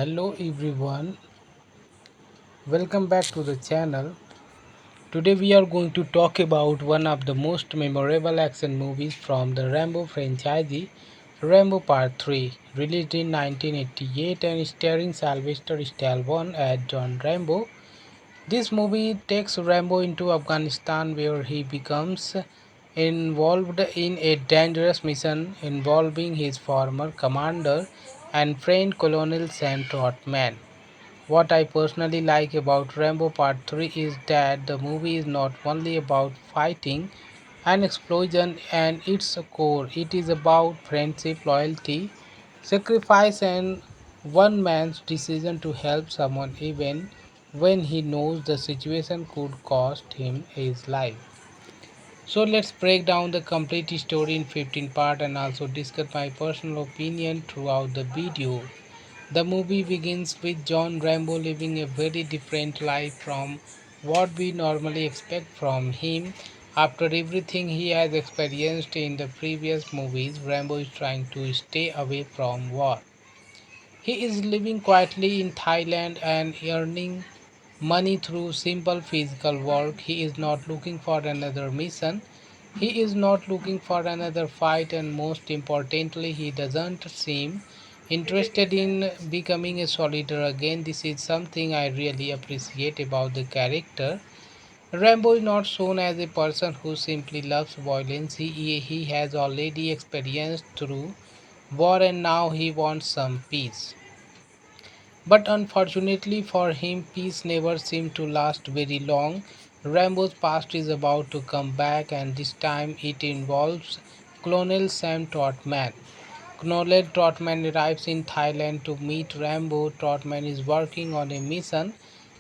Hello everyone, welcome back to the channel. Today we are going to talk about one of the most memorable action movies from the Rambo franchise, Rambo Part 3, released in 1988 and starring Sylvester Stallone as John Rambo. This movie takes Rambo into Afghanistan where he becomes involved in a dangerous mission involving his former commander and friend Colonel Sam Trotman. What I personally like about Rambo Part 3 is that the movie is not only about fighting and explosion and its core, it is about friendship, loyalty, sacrifice, and one man's decision to help someone even when he knows the situation could cost him his life. So let's break down the complete story in 15 parts and also discuss my personal opinion throughout the video. The movie begins with John Rambo living a very different life from what we normally expect from him. After everything he has experienced in the previous movies, Rambo is trying to stay away from war. He is living quietly in Thailand and earning money through simple physical work. He is not looking for another mission. He is not looking for another fight, and most importantly, he doesn't seem interested in becoming a soldier again. This is something I really appreciate about the character. Rambo is not shown as a person who simply loves violence. He has already experienced through war and now he wants some peace. But unfortunately for him, peace never seemed to last very long. Rambo's past is about to come back, and this time it involves Colonel Sam Trotman. Colonel Trotman arrives in Thailand to meet Rambo. Trotman is working on a mission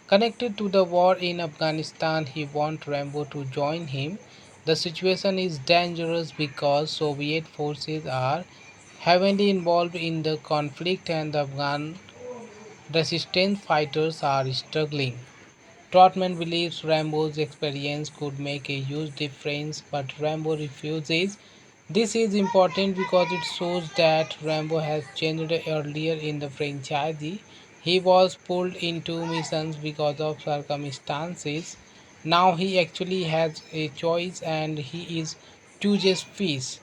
connected to the war in Afghanistan. He wants Rambo to join him. The situation is dangerous because Soviet forces are heavily involved in the conflict and the Afghan resistance fighters are struggling. Trotman believes Rambo's experience could make a huge difference, but Rambo refuses. This is important because it shows that Rambo has changed earlier in the franchise. He was pulled into missions because of circumstances. Now he actually has a choice and he is chooses peace.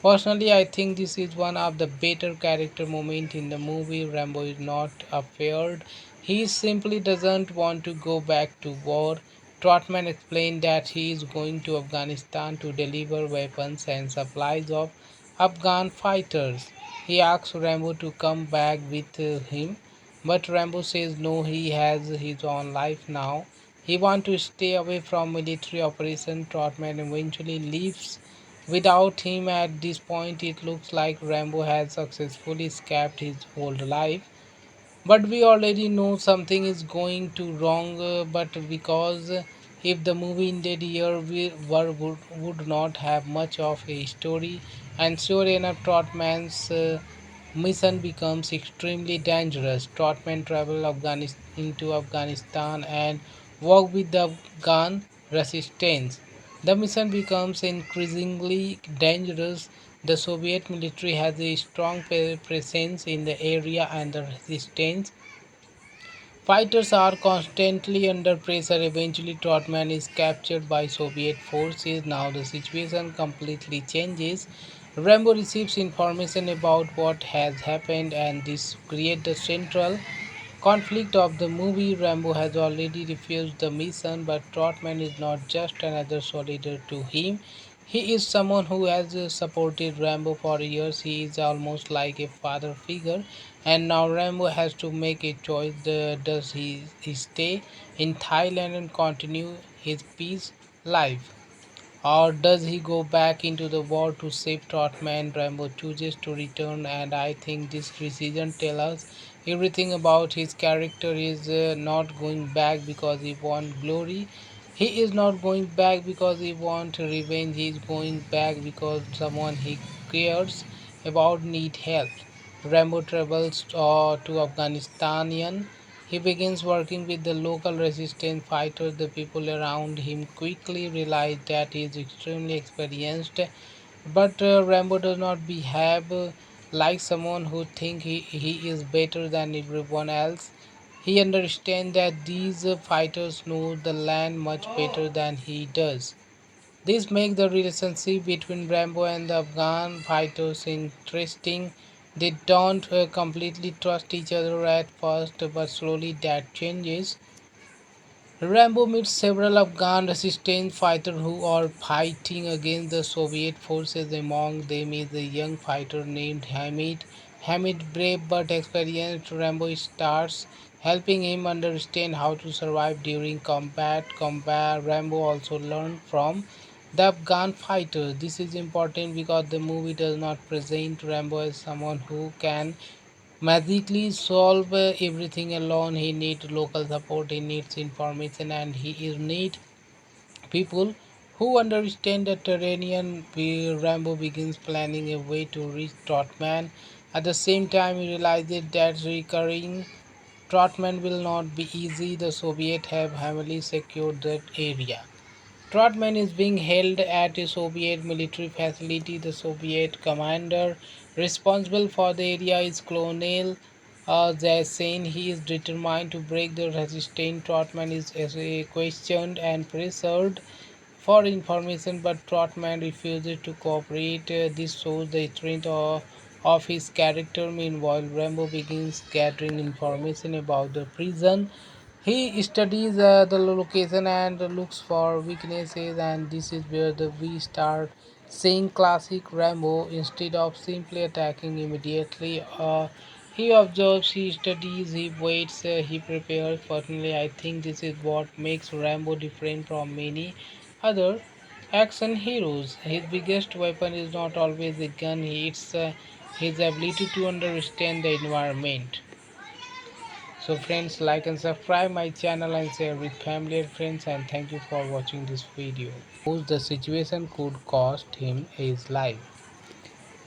Personally, I think this is one of the better character moments in the movie. Rambo is not afraid. He simply doesn't want to go back to war. Trotman explained that he is going to Afghanistan to deliver weapons and supplies of Afghan fighters. He asks Rambo to come back with him, but Rambo says no, he has his own life now. He wants to stay away from military operation. Trotman eventually leaves without him. At this point, it looks like Rambo has successfully escaped his old life. But we already know something is going to wrong. But because if the movie ended here, would not have much of a story. And sure enough, Trotman's mission becomes extremely dangerous. Trotman travel into Afghanistan and work with the Afghan resistance. The mission becomes increasingly dangerous. The Soviet military has a strong presence in the area and the resistance fighters are constantly under pressure. Eventually, Trotman is captured by Soviet forces. Now, the situation completely changes. Rambo receives information about what has happened, and this creates the central conflict of the movie. Rambo has already refused the mission, but Trotman is not just another soldier to him. He is someone who has supported Rambo for years. He is almost like a father figure, and now Rambo has to make a choice. Does he stay in Thailand and continue his peace life? Or does he go back into the war to save Trotman? Rambo chooses to return, and I think this decision tells us everything about his character. Is not going back because he wants glory. He is not going back because he wants revenge. He is going back because someone he cares about need help. Rambo travels to Afghanistan. He begins working with the local resistance fighters. The people around him quickly realize that he is extremely experienced, but Rambo does not behave like someone who thinks he is better than everyone else. He understands that these fighters know the land much better than he does. This makes the relationship between Rambo and the Afghan fighters interesting. They don't completely trust each other at first, but slowly that changes. Rambo meets several Afghan resistance fighters who are fighting against the Soviet forces. Among them is a young fighter named Hamid. Hamid, brave but experienced, Rambo starts helping him understand how to survive during combat. Rambo also learned from the Afghan fighters. This is important because the movie does not present Rambo as someone who can magically solve everything alone. He needs local support, he needs information, and he is need people who understand the terrain. Rambo begins planning a way to reach Trotman. At the same time, he realizes that recurring Trotman will not be easy. The Soviets have heavily secured that area. Trotman is being held at a Soviet military facility. The Soviet commander responsible for the area is Colonel Zasin. He is determined to break the resistance. Trotman is questioned and pressured for information, but Trotman refuses to cooperate. This shows the strength of his character. Meanwhile, Rambo begins gathering information about the prison. He studies the location and looks for weaknesses, and this is where we start seeing classic Rambo. Instead of simply attacking immediately, he observes, he studies, he waits, he prepares. Personally, I think this is what makes Rambo different from many other action heroes. His biggest weapon is not always a gun, it's his ability to understand the environment. So friends, like and subscribe my channel and share with family and friends, and thank you for watching this video. The situation could cost him his life.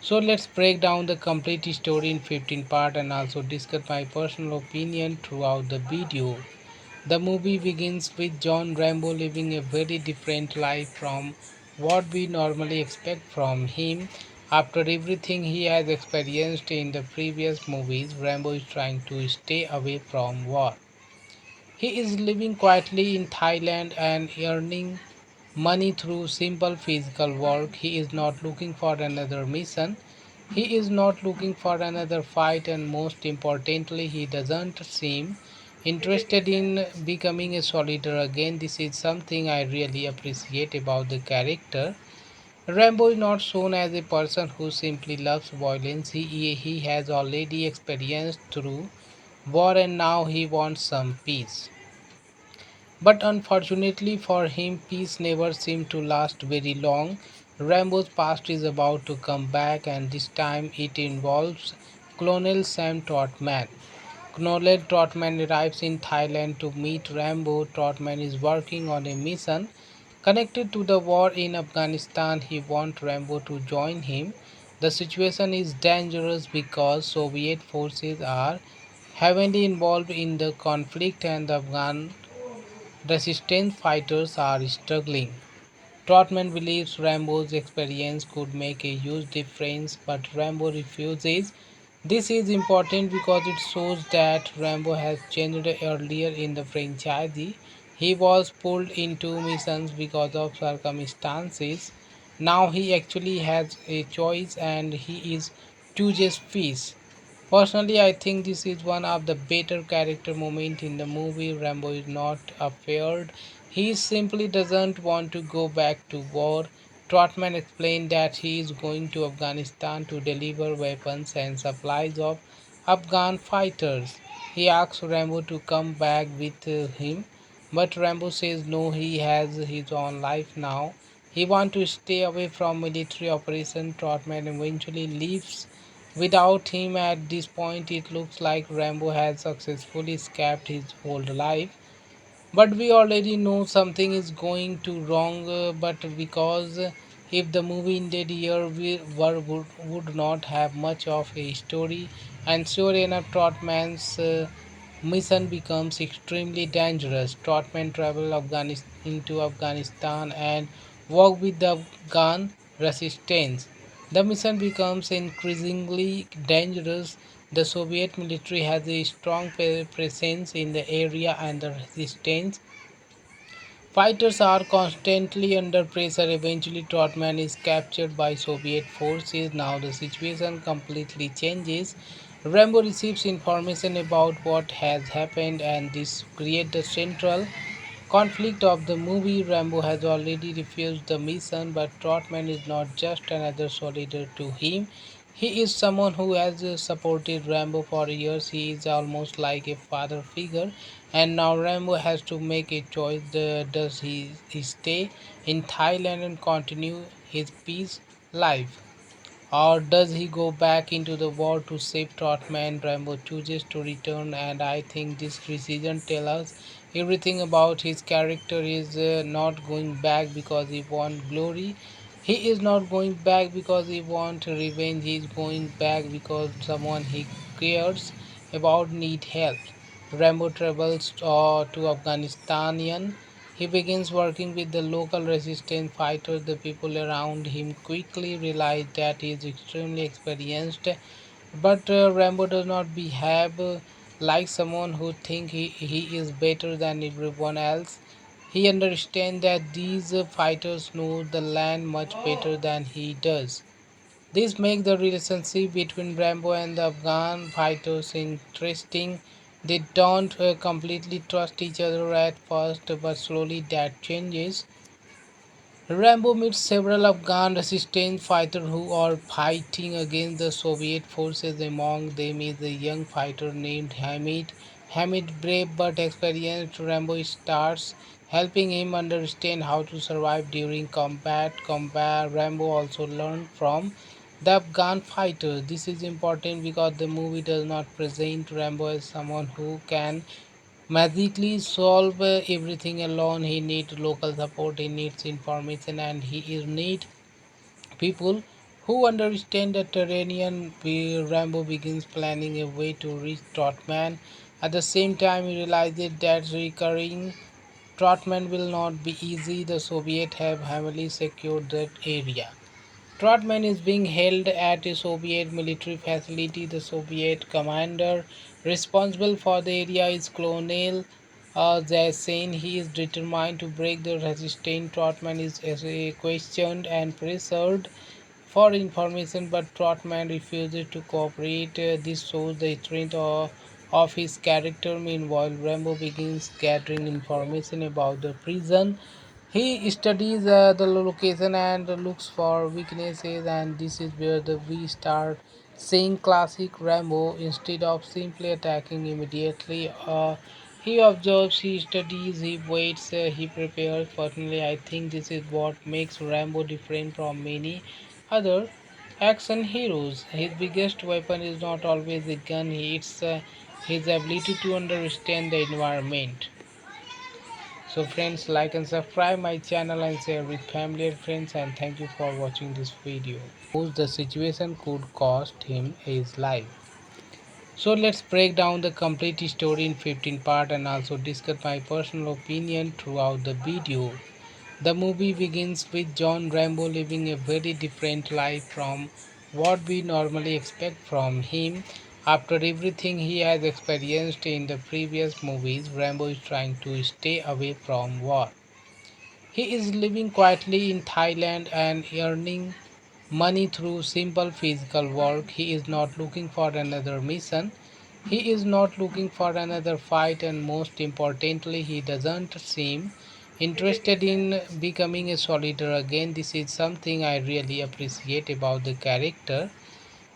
So let's break down the complete story in 15 parts and also discuss my personal opinion throughout the video. The movie begins with John Rambo living a very different life from what we normally expect from him. After everything he has experienced in the previous movies, Rambo is trying to stay away from war. He is living quietly in Thailand and earning money through simple physical work. He is not looking for another mission. He is not looking for another fight, and most importantly, he doesn't seem interested in becoming a soldier again. This is something I really appreciate about the character. Rambo is not shown as a person who simply loves violence. He has already experienced through war and now he wants some peace. But unfortunately for him, peace never seemed to last very long. Rambo's past is about to come back, and this time it involves Colonel Sam Trotman. Colonel Trotman arrives in Thailand to meet Rambo. Trotman is working on a mission connected to the war in Afghanistan. He wants Rambo to join him. The situation is dangerous because Soviet forces are heavily involved in the conflict and the Afghan resistance fighters are struggling. Trotman believes Rambo's experience could make a huge difference, but Rambo refuses. This is important because it shows that Rambo has changed earlier in the franchise. He was pulled into missions because of circumstances. Now he actually has a choice and he is chooses peace. Personally, I think this is one of the better character moments in the movie. Rambo is not afraid. He simply doesn't want to go back to war. Trotman explained that he is going to Afghanistan to deliver weapons and supplies of Afghan fighters. He asks Rambo to come back with him, but Rambo says no, he has his own life now. He wants to stay away from military operation. Trotman eventually leaves without him. At this point, it looks like Rambo has successfully escaped his old life. But we already know something is going to wrong. But because if the movie ended here, would not have much of a story. And sure enough, Trotman's mission becomes extremely dangerous. Trotman travel into Afghanistan and work with the Afghan resistance. The mission becomes increasingly dangerous. The Soviet military has a strong presence in the area and the resistance fighters are constantly under pressure. Eventually, Trotman is captured by Soviet forces. Now, the situation completely changes. Rambo receives information about what has happened, and this creates the central conflict of the movie. Rambo has already refused the mission, but Trotman is not just another soldier to him. He is someone who has supported Rambo for years. He is almost like a father figure, and now Rambo has to make a choice. Does he stay in Thailand and continue his peace life? Or does he go back into the war to save Trotman? Rambo chooses to return, and I think this decision tells us everything about his character. He is not going back because he wants glory. He is not going back because he wants revenge. He is going back because someone he cares about need help. Rambo travels to Afghanistan. He begins working with the local resistance fighters. The people around him quickly realize that he is extremely experienced, but Rambo does not behave like someone who thinks he is better than everyone else. He understands that these fighters know the land much better than he does. This makes the relationship between Rambo and the Afghan fighters interesting. They don't completely trust each other at first, but slowly that changes. Rambo meets several Afghan resistance fighters who are fighting against the Soviet forces. Among them is a young fighter named Hamid. Hamid, brave but experienced, Rambo starts helping him understand how to survive during combat. Rambo also learned from the Afghan fighter. This is important because the movie does not present Rambo as someone who can magically solve everything alone. He needs local support, he needs information, and he is need people who understand the terrain. Rambo begins planning a way to reach Trotman. At the same time, he realizes that recurring Trotman will not be easy. The Soviets have heavily secured that area. Trotman is being held at a Soviet military facility. The Soviet commander responsible for the area is Colonel Zasin. He is determined to break the resistance. Trotman is questioned and pressured for information, but Trotman refuses to cooperate. This shows the strength of his character. Meanwhile, Rambo begins gathering information about the prison. He studies the location and looks for weaknesses, and this is where we start seeing classic Rambo. Instead of simply attacking immediately, he observes, he studies, he waits, he prepares. Personally, I think this is what makes Rambo different from many other action heroes. His biggest weapon is not always a gun, it's his ability to understand the environment. So friends, like and subscribe my channel and share with family and friends, and thank you for watching this video. The situation could cost him his life. So let's break down the complete story in 15 parts and also discuss my personal opinion throughout the video. The movie begins with John Rambo living a very different life from what we normally expect from him. After everything he has experienced in the previous movies, Rambo is trying to stay away from war. He is living quietly in Thailand and earning money through simple physical work. He is not looking for another mission. He is not looking for another fight, and most importantly, he doesn't seem interested in becoming a soldier again. This is something I really appreciate about the character.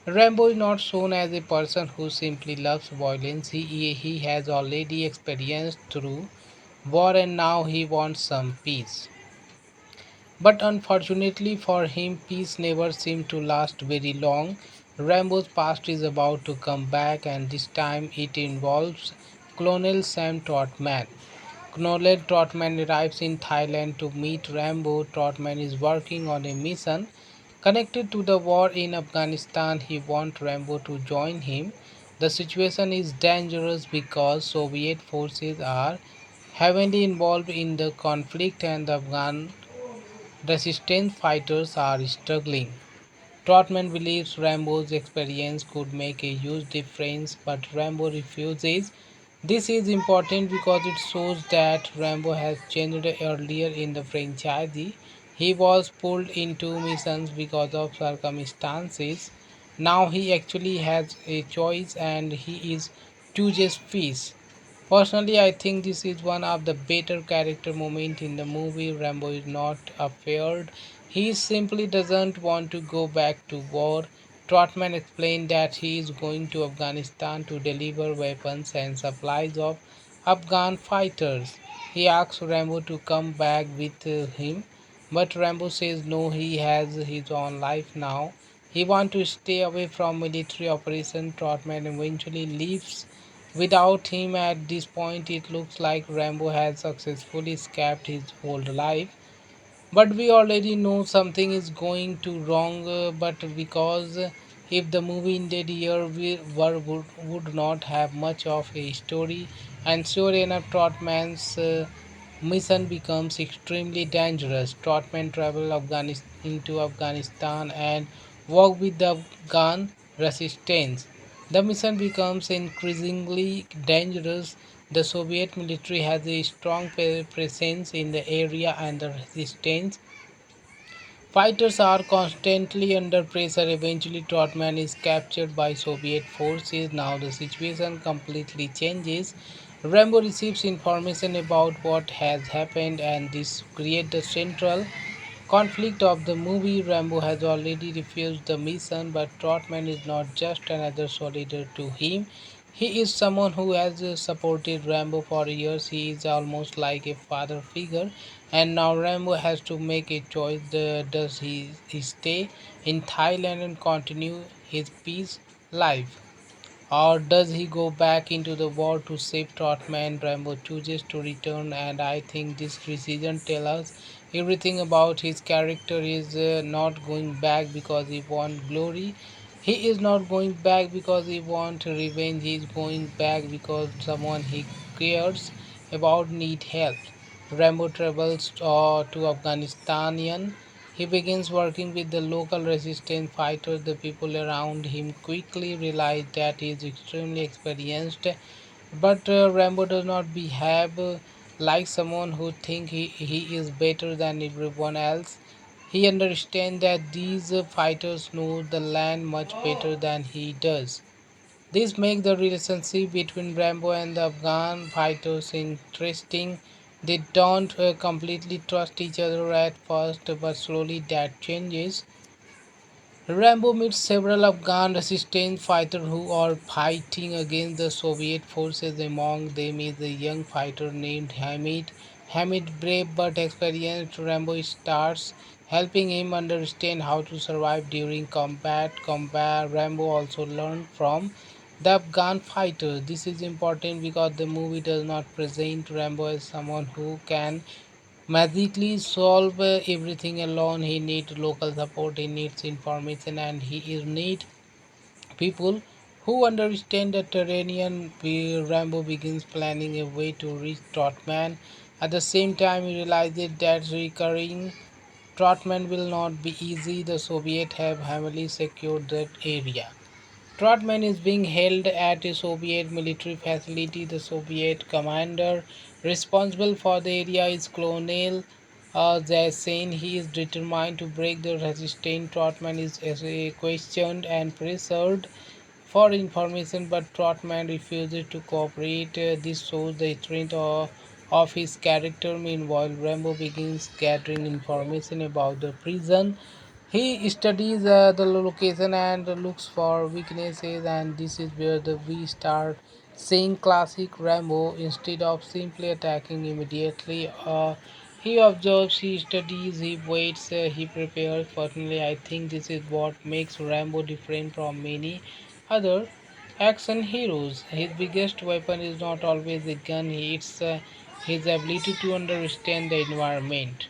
Rambo is not shown as a person who simply loves violence. He has already experienced through war and now he wants some peace. But unfortunately for him, peace never seemed to last very long. Rambo's past is about to come back, and this time it involves Colonel Sam Trotman. Colonel Trotman arrives in Thailand to meet Rambo. Trotman is working on a mission connected to the war in Afghanistan. He wants Rambo to join him. The situation is dangerous because Soviet forces are heavily involved in the conflict and the Afghan resistance fighters are struggling. Trotman believes Rambo's experience could make a huge difference, but Rambo refuses. This is important because it shows that Rambo has changed earlier in the franchise. He was pulled into missions because of circumstances. Now he actually has a choice and he is chooses peace. Personally, I think this is one of the better character moments in the movie. Rambo is not afraid. He simply doesn't want to go back to war. Trotman explained that he is going to Afghanistan to deliver weapons and supplies of Afghan fighters. He asks Rambo to come back with him, but Rambo says no, he has his own life now. He wants to stay away from military operation. Trotman eventually leaves without him. At this point, it looks like Rambo has successfully escaped his old life. But we already know something is going to wrong. But because if the movie ended here, would not have much of a story. And sure enough, Trotman's mission becomes extremely dangerous. Trotman travel into Afghanistan and work with the Afghan resistance. The mission becomes increasingly dangerous. The Soviet military has a strong presence in the area and the resistance fighters are constantly under pressure. Eventually, Trotman is captured by Soviet forces. Now, the situation completely changes. Rambo receives information about what has happened, and this creates the central conflict of the movie. Rambo has already refused the mission, but Trotman is not just another soldier to him. He is someone who has supported Rambo for years. He is almost like a father figure, and now Rambo has to make a choice. Does he stay in Thailand and continue his peace life? Or does he go back into the war to save Trotman? Rambo chooses to return, and I think this decision tells us everything about his character. He is not going back because he wants glory. He is not going back because he wants revenge. He is going back because someone he cares about need help. Rambo travels to Afghanistan. He begins working with the local resistance fighters. The people around him quickly realize that he is extremely experienced, but Rambo does not behave like someone who thinks he is better than everyone else. He understands that these fighters know the land much better than he does. This makes the relationship between Rambo and the Afghan fighters interesting. They don't completely trust each other at first, but slowly that changes. Rambo meets several Afghan resistance fighters who are fighting against the Soviet forces. Among them is a young fighter named Hamid. Hamid, brave but experienced, Rambo starts helping him understand how to survive during combat. Rambo also learned from the Afghan fighters. This is important because the movie does not present Rambo as someone who can magically solve everything alone. He needs local support, he needs information, and he is need people who understand the terrain. Rambo begins planning a way to reach Trotman. At the same time, he realizes that recurring Trotman will not be easy. The Soviets have heavily secured that area. Trotman is being held at a Soviet military facility. The Soviet commander responsible for the area is Colonel Zasin. He is determined to break the resistance. Trotman is questioned and pressured for information, but Trotman refuses to cooperate. This shows the strength of his character. Meanwhile, Rambo begins gathering information about the prison. He studies the location and looks for weaknesses, and this is where we start seeing classic Rambo. Instead of simply attacking immediately, he observes, he studies, he waits, he prepares. Personally, I think this is what makes Rambo different from many other action heroes. His biggest weapon is not always a gun, it's his ability to understand the environment.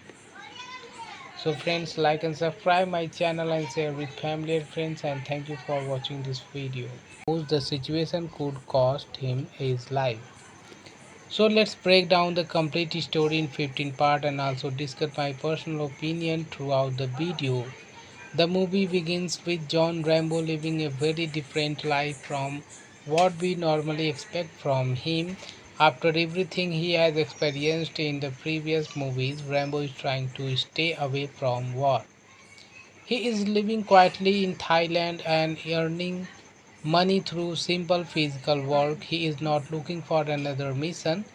So friends, like and subscribe my channel and share with family and friends, and thank you for watching this video. The situation could cost him his life. So let's break down the complete story in 15 parts and also discuss my personal opinion throughout the video. The movie begins with John Rambo living a very different life from what we normally expect from him. After everything he has experienced in the previous movies, Rambo is trying to stay away from war. He is living quietly in Thailand and earning money through simple physical work. He is not looking for another mission.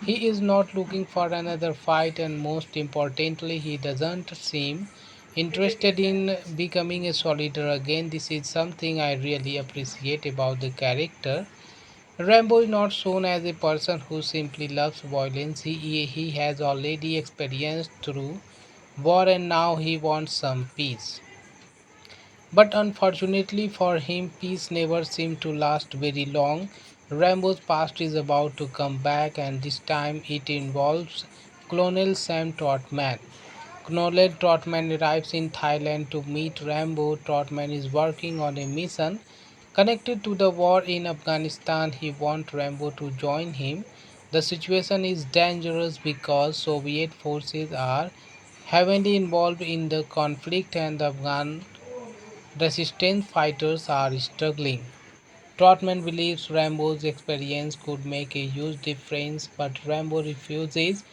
He is not looking for another fight, and most importantly, he doesn't seem interested in becoming a soldier again. This is something I really appreciate about the character. Rambo is not shown as a person who simply loves violence. He has already experienced through war and now he wants some peace. But unfortunately for him, peace never seemed to last very long. Rambo's past is about to come back, and this time it involves Colonel Sam Trotman. Colonel Trotman arrives in Thailand to meet Rambo. Trotman is working on a mission connected to the war in Afghanistan. He wants Rambo to join him. The situation is dangerous because Soviet forces are heavily involved in the conflict and the Afghan resistance fighters are struggling. Trotman believes Rambo's experience could make a huge difference, but Rambo refuses.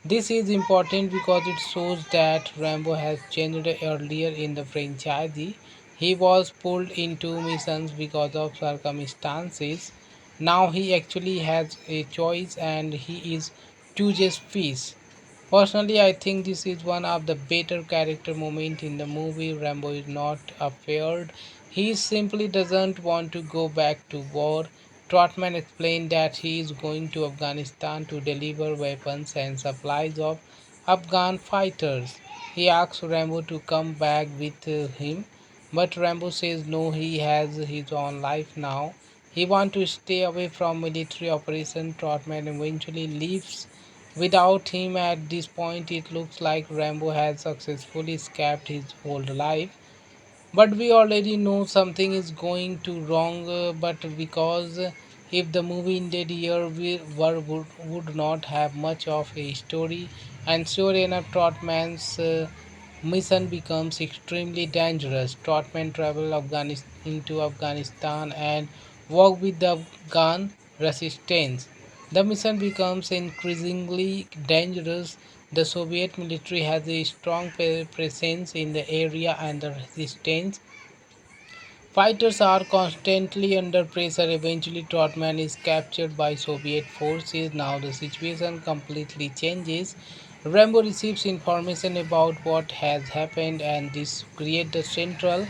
This is important because it shows that Rambo has changed earlier in the franchise. He was pulled into missions because of circumstances. Now he actually has a choice and he is chooses peace. Personally, I think this is one of the better character moments in the movie. Rambo is not afraid. He simply doesn't want to go back to war. Trotman explained that he is going to Afghanistan to deliver weapons and supplies of Afghan fighters. He asks Rambo to come back with him, but Rambo says no, he has his own life now. He wants to stay away from military operation. Trotman eventually leaves without him. At this point, it looks like Rambo has successfully escaped his old life. But we already know something is going to wrong. But because if the movie ended here, would not have much of a story. And sure enough, Trotman's mission becomes extremely dangerous. Trotman travel into Afghanistan and work with the Afghan resistance. The mission becomes increasingly dangerous. The Soviet military has a strong presence in the area and the resistance fighters are constantly under pressure. Eventually, Trotman is captured by Soviet forces. Now, the situation completely changes. Rambo receives information about what has happened, and this creates the central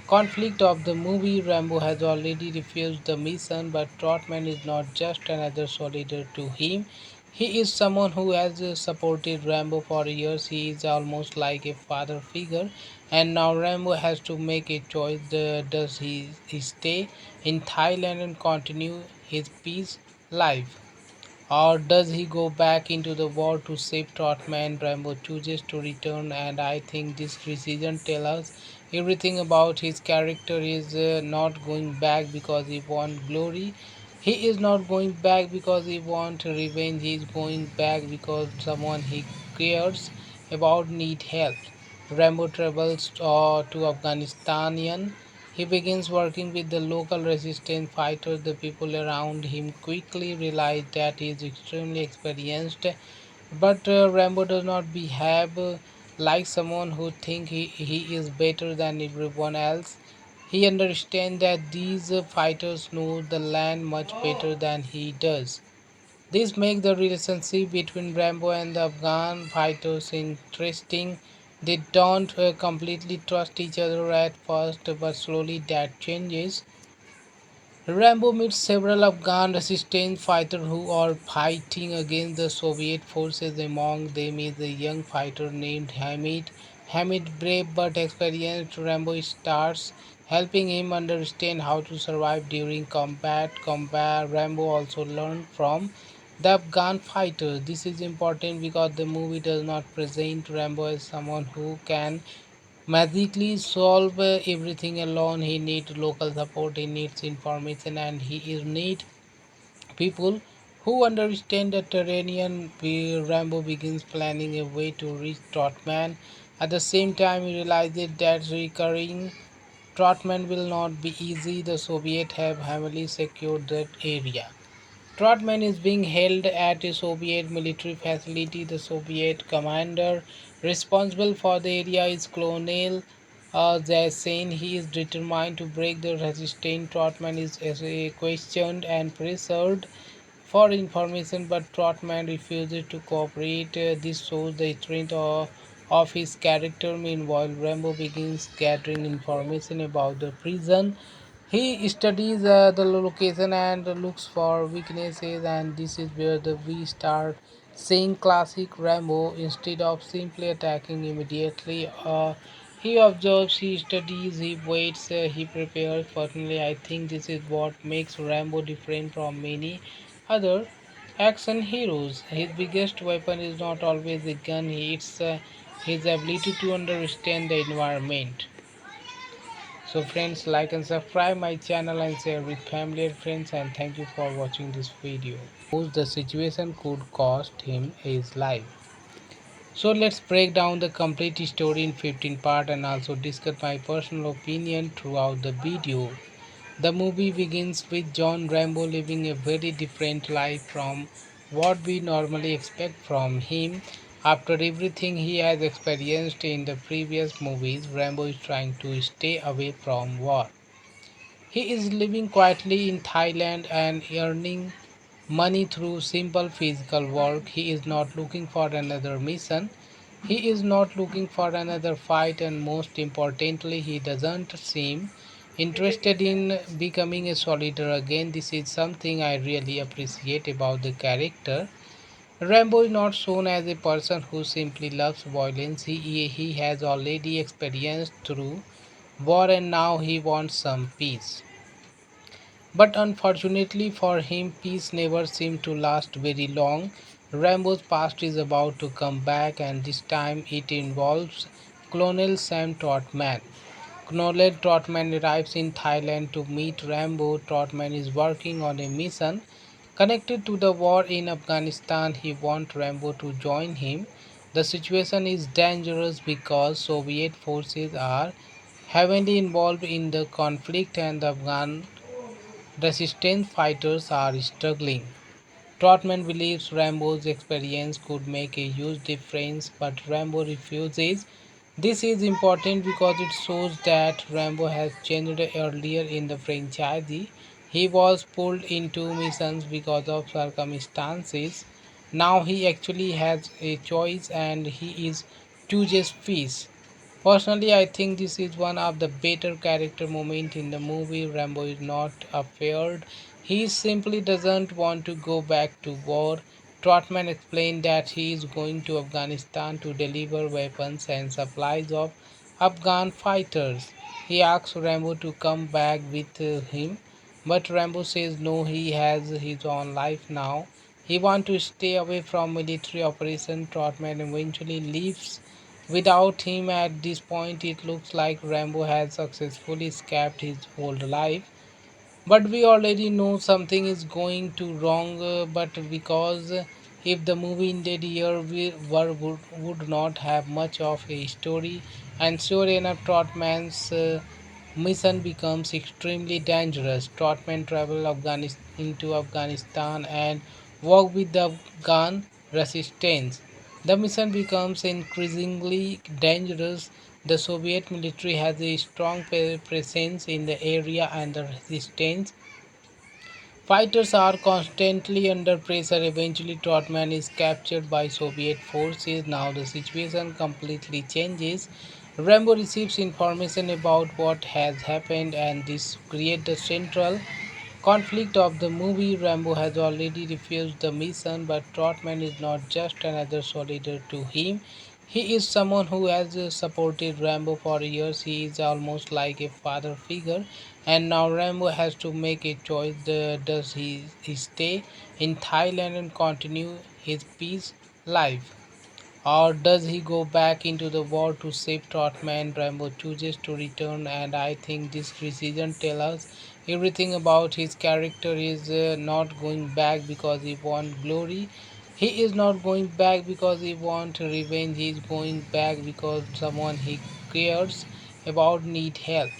conflict of the movie. Rambo has already refused the mission, but Trotman is not just another soldier to him. He is someone who has supported Rambo for years. He is almost like a father figure, and now Rambo has to make a choice. Does he stay in Thailand and continue his peace life? Or does he go back into the war to save Trotman? Rambo chooses to return, and I think this decision tells us everything about his character. Is not going back because he wants glory. He is not going back because he wants revenge. He is going back because someone he cares about need help. Rambo travels to Afghanistan. He begins working with the local resistance fighters. The people around him quickly realize that he is extremely experienced, but Rambo does not behave like someone who thinks he is better than everyone else. He understands that these fighters know the land much better than he does. This makes the relationship between Rambo and the Afghan fighters interesting. They don't completely trust each other at first, but slowly that changes. Rambo meets several Afghan resistance fighters who are fighting against the Soviet forces. Among them is a young fighter named Hamid. Hamid, brave but experienced, Rambo starts helping him understand how to survive during combat. Rambo also learned from the Afghan fighters. This is important because the movie does not present Rambo as someone who can magically solve everything alone. He needs local support, he needs information, and he is need people who understand the terrain. Rambo begins planning a way to reach Trotman. At the same time, he realizes that recurring Trotman will not be easy. The Soviets have heavily secured that area. Trotman is being held at a Soviet military facility. The Soviet commander responsible for the area is Colonel Zasin. He is determined to break the resistance. Trotman is questioned and pressured for information, but Trotman refuses to cooperate. This shows the strength of his character. Meanwhile, Rambo begins gathering information about the prison. He studies the location and looks for weaknesses, and this is where we start seeing classic Rambo. Instead of simply attacking immediately, he observes, he studies, he waits, he prepares. Personally, I think this is what makes Rambo different from many other action heroes. His biggest weapon is not always a gun, it's his ability to understand the environment. So friends, like and subscribe my channel and share with family and friends, and thank you for watching this video. The situation could cost him his life. So let's break down the complete story in 15 parts and also discuss my personal opinion throughout the video. The movie begins with John Rambo living a very different life from what we normally expect from him. After everything he has experienced in the previous movies, Rambo is trying to stay away from war. He is living quietly in Thailand and earning money through simple physical work. He is not looking for another mission. He is not looking for another fight, and most importantly, he doesn't seem interested in becoming a soldier again. This is something I really appreciate about the character. Rambo is not shown as a person who simply loves violence. He has already experienced through war and now he wants some peace. But unfortunately for him, peace never seemed to last very long. Rambo's past is about to come back, and this time it involves Colonel Sam Trotman. Colonel Trotman arrives in Thailand to meet Rambo. Trotman is working on a mission connected to the war in Afghanistan. He wants Rambo to join him. The situation is dangerous because Soviet forces are heavily involved in the conflict and the Afghan resistance fighters are struggling. Trotman believes Rambo's experience could make a huge difference, but Rambo refuses. This is important because it shows that Rambo has changed earlier in the franchise. He was pulled into missions because of circumstances. Now he actually has a choice and he is chooses peace. Personally, I think this is one of the better character moments in the movie. Rambo is not afraid. He simply doesn't want to go back to war. Trotman explained that he is going to Afghanistan to deliver weapons and supplies of Afghan fighters. He asks Rambo to come back with him, but Rambo says no, he has his own life now. He wants to stay away from military operation. Trotman eventually leaves without him. At this point, it looks like Rambo has successfully escaped his old life. But we already know something is going to wrong. But because if the movie ended here, would not have much of a story. And sure enough, Trotman's mission becomes extremely dangerous. Trotman travel into Afghanistan and work with the Afghan resistance. The mission becomes increasingly dangerous. The Soviet military has a strong presence in the area, and the resistance fighters are constantly under pressure. Eventually, Trotman is captured by Soviet forces. Now, the situation completely changes. Rambo receives information about what has happened, and this creates the central conflict of the movie. Rambo has already refused the mission, but Trotman is not just another soldier to him. He is someone who has supported Rambo for years. He is almost like a father figure, and now Rambo has to make a choice. Does he stay in Thailand and continue his peace life? Or does he go back into the war to save Trotman? Rambo chooses to return, and I think this decision tells us everything about his character. Is not going back because he wants glory. He is not going back because he wants revenge. He is going back because someone he cares about need help.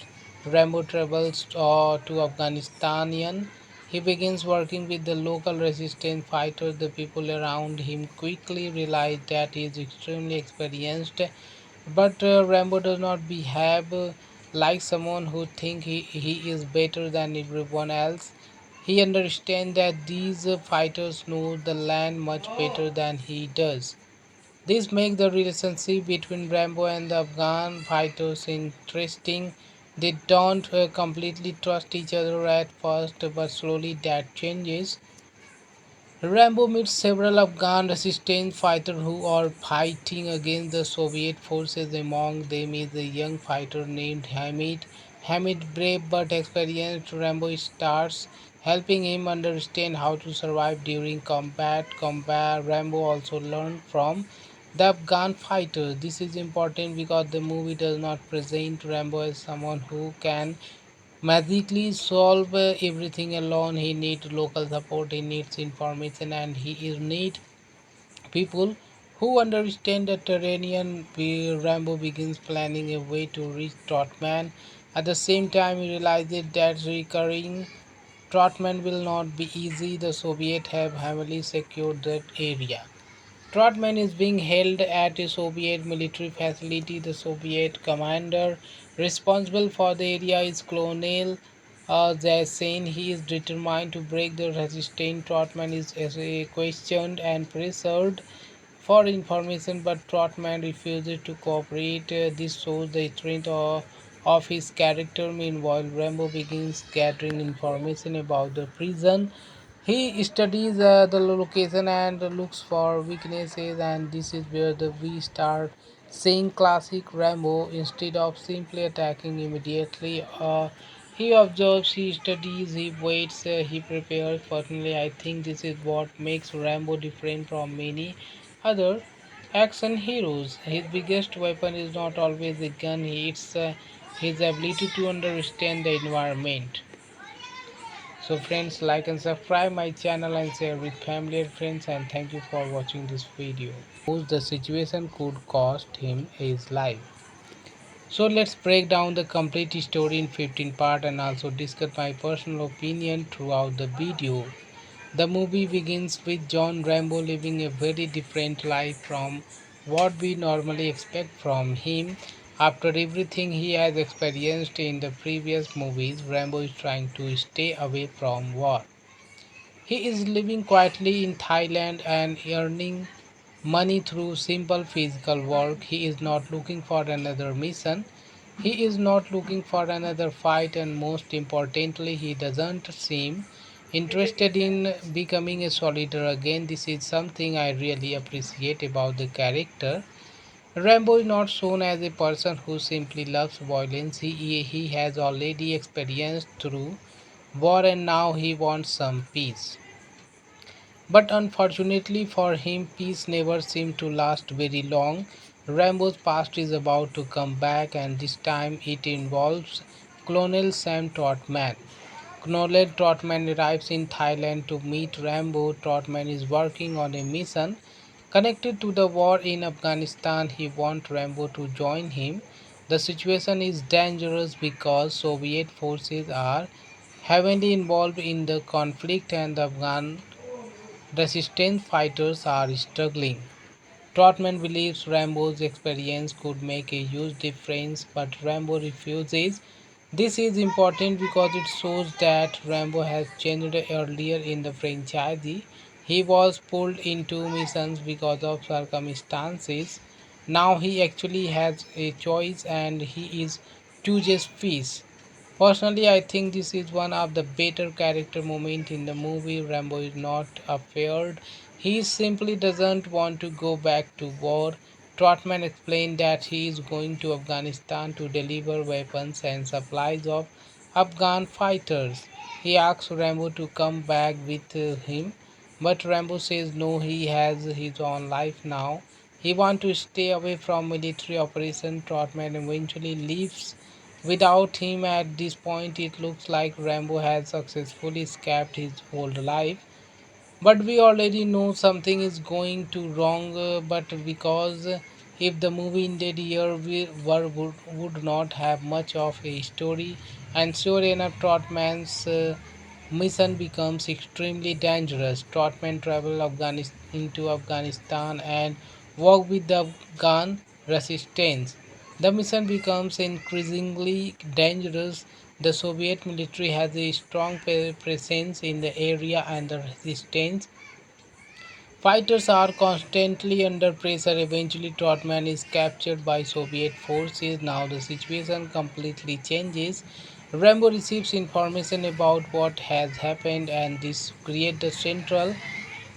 Rambo travels to Afghanistan. He begins working with the local resistance fighters. The people around him quickly realize that he is extremely experienced, but Rambo does not behave like someone who thinks he is better than everyone else. He understands that these fighters know the land much better than he does. This makes the relationship between Rambo and the Afghan fighters interesting. They don't completely trust each other at first, but slowly that changes. Rambo meets several Afghan resistance fighters who are fighting against the Soviet forces. Among them is a young fighter named Hamid. Hamid, brave but experienced, Rambo starts helping him understand how to survive during combat. Rambo also learned from the Afghan fighter. This is important because the movie does not present Rambo as someone who can magically solve everything alone. He needs local support, he needs information, and he is need people who understand the terrain. Rambo begins planning a way to reach Trotman. At the same time, he realizes that recurring Trotman will not be easy. The Soviets have heavily secured that area. Trotman is being held at a Soviet military facility. The Soviet commander responsible for the area is Colonel Zasin. He is determined to break the resistance. Trotman is questioned and pressured for information, but Trotman refuses to cooperate. This shows the strength of his character. Meanwhile, Rambo begins gathering information about the prison. He studies the location and looks for weaknesses, and this is where we start seeing classic Rambo. Instead of simply attacking immediately, he observes, he studies, he waits, he prepares. Personally, I think this is what makes Rambo different from many other action heroes. His biggest weapon is not always a gun, it's his ability to understand the environment. So friends, like and subscribe my channel and share with family and friends, and thank you for watching this video. The situation could cost him his life. So let's break down the complete story in 15 parts and also discuss my personal opinion throughout the video. The movie begins with John Rambo living a very different life from what we normally expect from him. After everything he has experienced in the previous movies, Rambo is trying to stay away from war. He is living quietly in Thailand and earning money through simple physical work. He is not looking for another mission. He is not looking for another fight, and most importantly, he doesn't seem interested in becoming a soldier again. This is something I really appreciate about the character. Rambo is not shown as a person who simply loves violence. He has already experienced through war and now he wants some peace. But unfortunately for him, peace never seemed to last very long. Rambo's past is about to come back, and this time it involves Colonel Sam Trotman. Colonel Trotman arrives in Thailand to meet Rambo. Trotman is working on a mission connected to the war in Afghanistan. He wants Rambo to join him. The situation is dangerous because Soviet forces are heavily involved in the conflict and the Afghan resistance fighters are struggling. Trotman believes Rambo's experience could make a huge difference, but Rambo refuses. This is important because it shows that Rambo has changed earlier in the franchise. He was pulled into missions because of circumstances. Now he actually has a choice and he is chooses peace. Personally, I think this is one of the better character moments in the movie. Rambo is not afraid. He simply doesn't want to go back to war. Trotman explained that he is going to Afghanistan to deliver weapons and supplies of Afghan fighters. He asks Rambo to come back with him, but Rambo says no, he has his own life now. He wants to stay away from military operation. Trotman eventually leaves without him. At this point, it looks like Rambo has successfully escaped his old life. But we already know something is going to wrong. But because if the movie ended here, would not have much of a story, and sure enough, Trotman's mission becomes extremely dangerous. Trotman travel into Afghanistan and work with the Afghan resistance. The mission becomes increasingly dangerous. The Soviet military has a strong presence in the area, and the resistance fighters are constantly under pressure. Eventually, Trotman is captured by Soviet forces. Now, the situation completely changes. Rambo receives information about what has happened, and this creates the central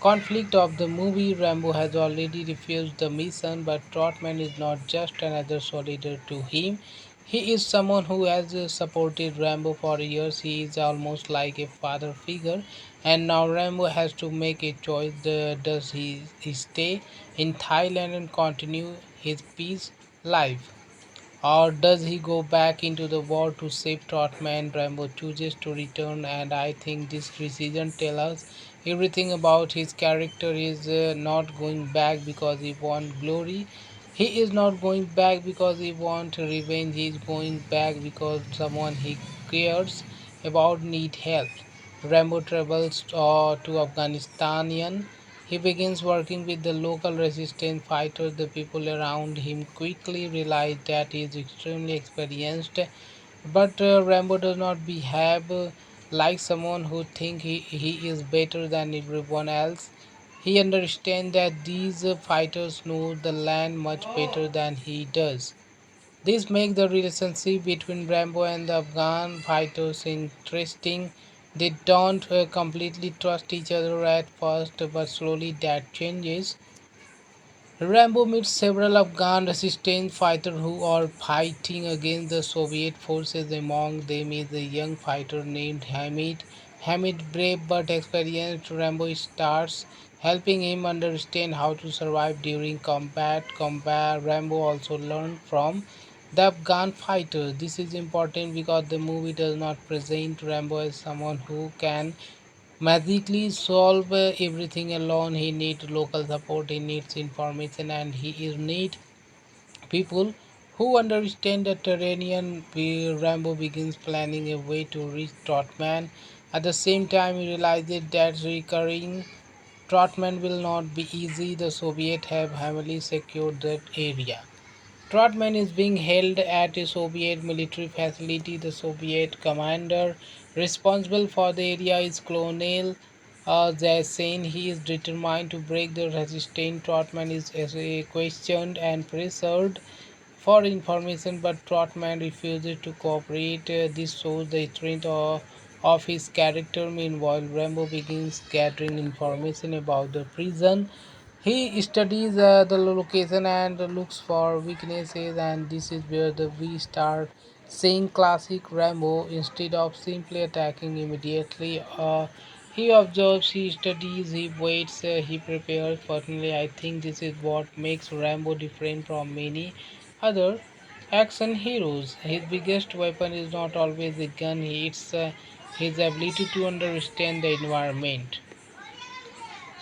conflict of the movie. Rambo has already refused the mission, but Trotman is not just another soldier to him. He is someone who has supported Rambo for years. He is almost like a father figure, and now Rambo has to make a choice. Does he stay in Thailand and continue his peace life? Or does he go back into the war to save Trotman? Rambo chooses to return, and I think this decision tells us everything about his character. Is not going back because he wants glory. He is not going back because he wants revenge. He is going back because someone he cares about need help. Rambo travels to Afghanistan. He begins working with the local resistance fighters. The people around him quickly realize that he is extremely experienced, but Rambo does not behave like someone who thinks he is better than everyone else. He understands that these fighters know the land much better than he does. This makes the relationship between Rambo and the Afghan fighters interesting. They don't completely trust each other at first, but slowly that changes. Rambo meets several Afghan resistance fighters who are fighting against the Soviet forces. Among them is a young fighter named Hamid. Hamid, brave but experienced, Rambo starts helping him understand how to survive during combat. Rambo also learned from the Afghan fighters. This is important because the movie does not present Rambo as someone who can magically solve everything alone. He needs local support, he needs information, and he is need people who understand the terrain. Rambo begins planning a way to reach Trotman. At the same time, he realizes that recurring Trotman will not be easy. The Soviets have heavily secured that area. Trotman is being held at a Soviet military facility. The Soviet commander responsible for the area is Colonel Zasin. He is determined to break the resistance. Trotman is questioned and pressured for information, but Trotman refuses to cooperate. This shows the strength of his character. Meanwhile, Rambo begins gathering information about the prison. He studies the location and looks for weaknesses, and this is where we start seeing classic Rambo. Instead of simply attacking immediately, he observes, he studies, he waits, he prepares. Personally, I think this is what makes Rambo different from many other action heroes. His biggest weapon is not always a gun, it's his ability to understand the environment.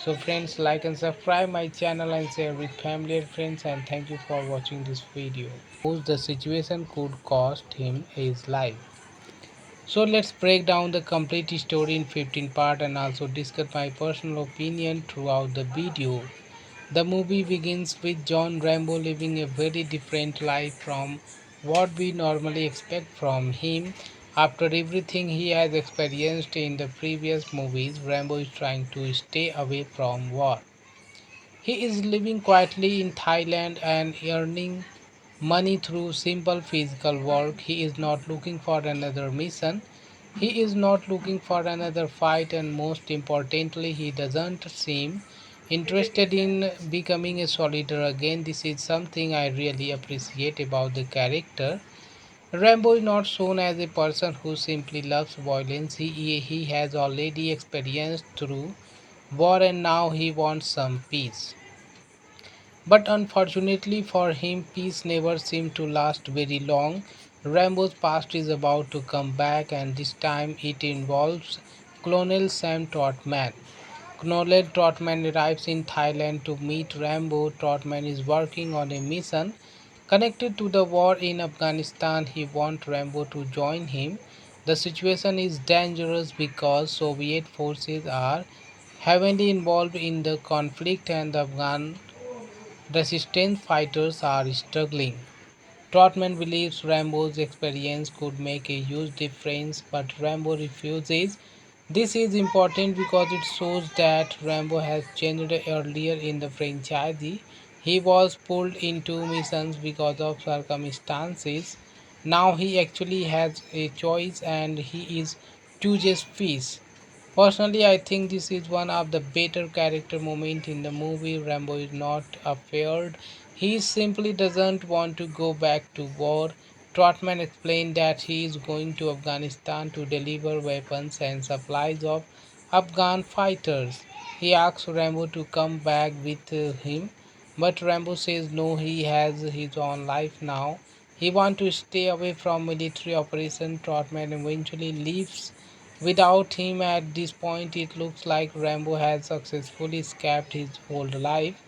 So friends, like and subscribe my channel and share with family and friends, and thank you for watching this video. The situation could cost him his life. So let's break down the complete story in 15 parts and also discuss my personal opinion throughout the video. The movie begins with John Rambo living a very different life from what we normally expect from him. After everything he has experienced in the previous movies, Rambo is trying to stay away from war. He is living quietly in Thailand and earning money through simple physical work. He is not looking for another mission. He is not looking for another fight, and most importantly, he doesn't seem interested in becoming a soldier again. This is something I really appreciate about the character. Rambo is not shown as a person who simply loves violence. He has already experienced through war, and now he wants some peace. But unfortunately for him, peace never seemed to last very long. Rambo's past is about to come back, and this time it involves Colonel Sam Trotman. Colonel Trotman arrives in Thailand to meet Rambo. Trotman is working on a mission connected to the war in Afghanistan. He wants Rambo to join him. The situation is dangerous because Soviet forces are heavily involved in the conflict and the Afghan resistance fighters are struggling. Trotman believes Rambo's experience could make a huge difference, but Rambo refuses. This is important because it shows that Rambo has changed earlier in the franchise. He was pulled into missions because of circumstances. Now he actually has a choice and he is chooses peace. Personally, I think this is one of the better character moments in the movie. Rambo is not afraid. He simply doesn't want to go back to war. Trotman explained that he is going to Afghanistan to deliver weapons and supplies of Afghan fighters. He asks Rambo to come back with him, but Rambo says no, he has his own life now. He wants to stay away from military operation. Trotman eventually leaves without him. At this point, it looks like Rambo has successfully escaped his old life.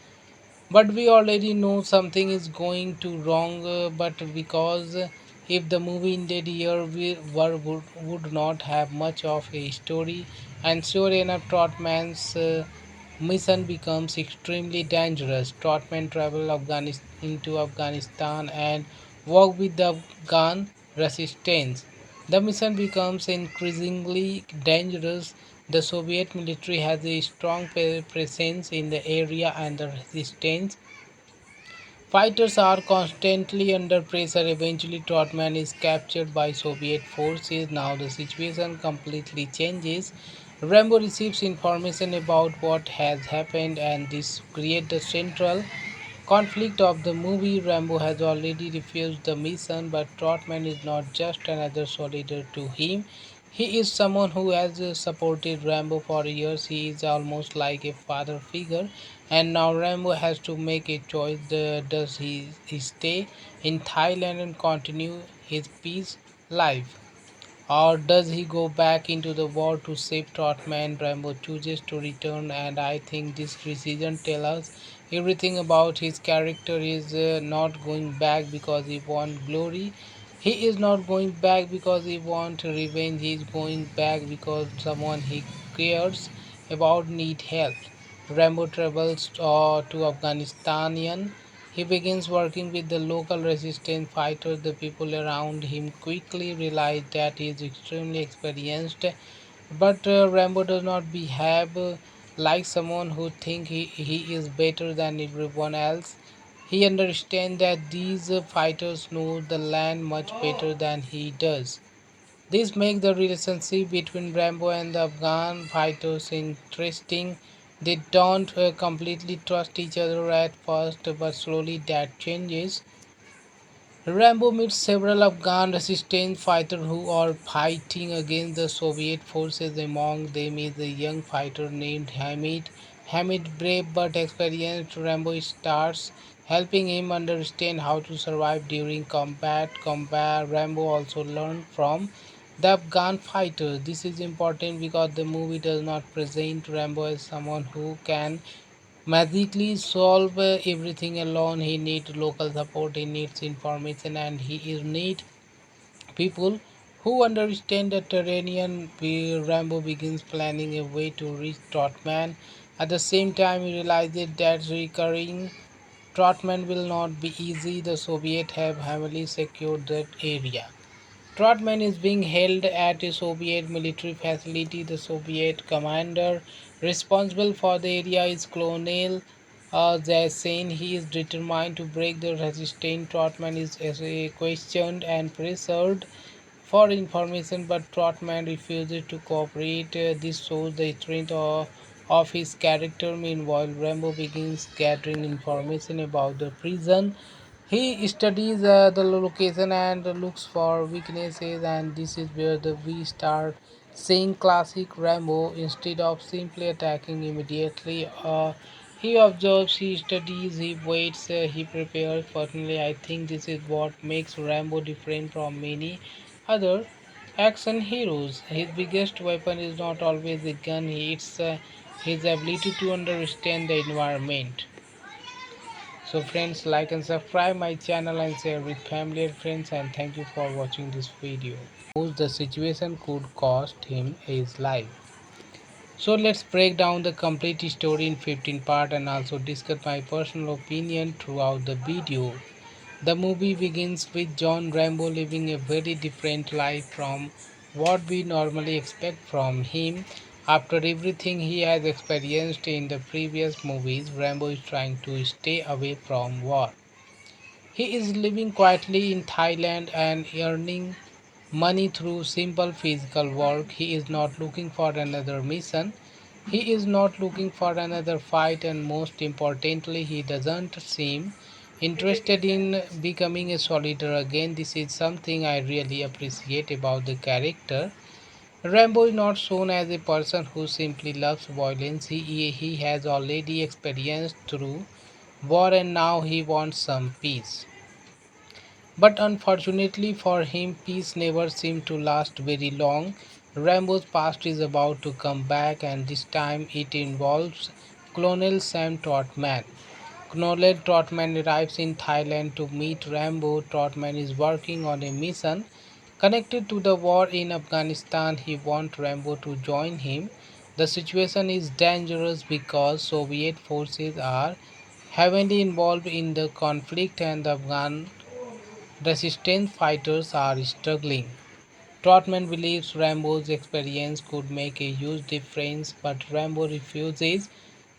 But we already know something is going to wrong. But because if the movie ended here, would not have much of a story. And sure enough, Trotman's mission becomes extremely dangerous. Trotman travel into Afghanistan and work with the Afghan resistance. The mission becomes increasingly dangerous. The Soviet military has a strong presence in the area and the resistance fighters are constantly under pressure. Eventually, Trotman is captured by Soviet forces. Now, the situation completely changes. Rambo receives information about what has happened, and this creates the central conflict of the movie. Rambo has already refused the mission, but Trotman is not just another soldier to him. He is someone who has supported Rambo for years. He is almost like a father figure, and now Rambo has to make a choice. Does he stay in Thailand and continue his peace life? Or does he go back into the war to save Trotman? Rambo chooses to return, and I think this decision tells us everything about his character. Is not going back because he wants glory. He is not going back because he wants revenge. He is going back because someone he cares about need help. Rambo travels to Afghanistan. He begins working with the local resistance fighters. The people around him quickly realize that he is extremely experienced, but Rambo does not behave like someone who thinks he is better than everyone else. He understands that these fighters know the land much better than he does. This makes the relationship between Rambo and the Afghan fighters interesting. They don't completely trust each other at first, but slowly that changes. Rambo meets several Afghan resistance fighters who are fighting against the Soviet forces. Among them is a young fighter named Hamid. Hamid, brave but experienced, Rambo starts helping him understand how to survive during combat. Rambo also learned from the Afghan fighters. This is important because the movie does not present Rambo as someone who can magically solve everything alone. He needs local support, he needs information, and he is need people who understand the terrain. Rambo begins planning a way to reach Trotman. At the same time, he realizes that recurring Trotman will not be easy. The Soviets have heavily secured that area. Trotman is being held at a Soviet military facility. The Soviet commander responsible for the area is Colonel Zasin. He is determined to break the resistance. Trotman is questioned and pressured for information, but Trotman refuses to cooperate. This shows the strength of his character. Meanwhile, Rambo begins gathering information about the prison. He studies the location and looks for weaknesses, and this is where we start seeing classic Rambo. Instead of simply attacking immediately, he observes, he studies, he waits, he prepares. Personally, I think this is what makes Rambo different from many other action heroes. His biggest weapon is not always a gun, it's his ability to understand the environment. So friends, like and subscribe my channel and share with family and friends, and thank you for watching this video. The situation could cost him his life. So let's break down the complete story in 15 parts and also discuss my personal opinion throughout the video. The movie begins with John Rambo living a very different life from what we normally expect from him. After everything he has experienced in the previous movies, Rambo is trying to stay away from war. He is living quietly in Thailand and earning money through simple physical work. He is not looking for another mission. He is not looking for another fight, and most importantly, he doesn't seem interested in becoming a soldier again. This is something I really appreciate about the character. Rambo is not shown as a person who simply loves violence. He has already experienced through war and now he wants some peace. But unfortunately for him, peace never seemed to last very long. Rambo's past is about to come back, and this time it involves Colonel Sam Trotman. Colonel Trotman arrives in Thailand to meet Rambo. Trotman is working on a mission connected to the war in Afghanistan. He wants Rambo to join him. The situation is dangerous because Soviet forces are heavily involved in the conflict and the Afghan resistance fighters are struggling. Trotman believes Rambo's experience could make a huge difference, but Rambo refuses.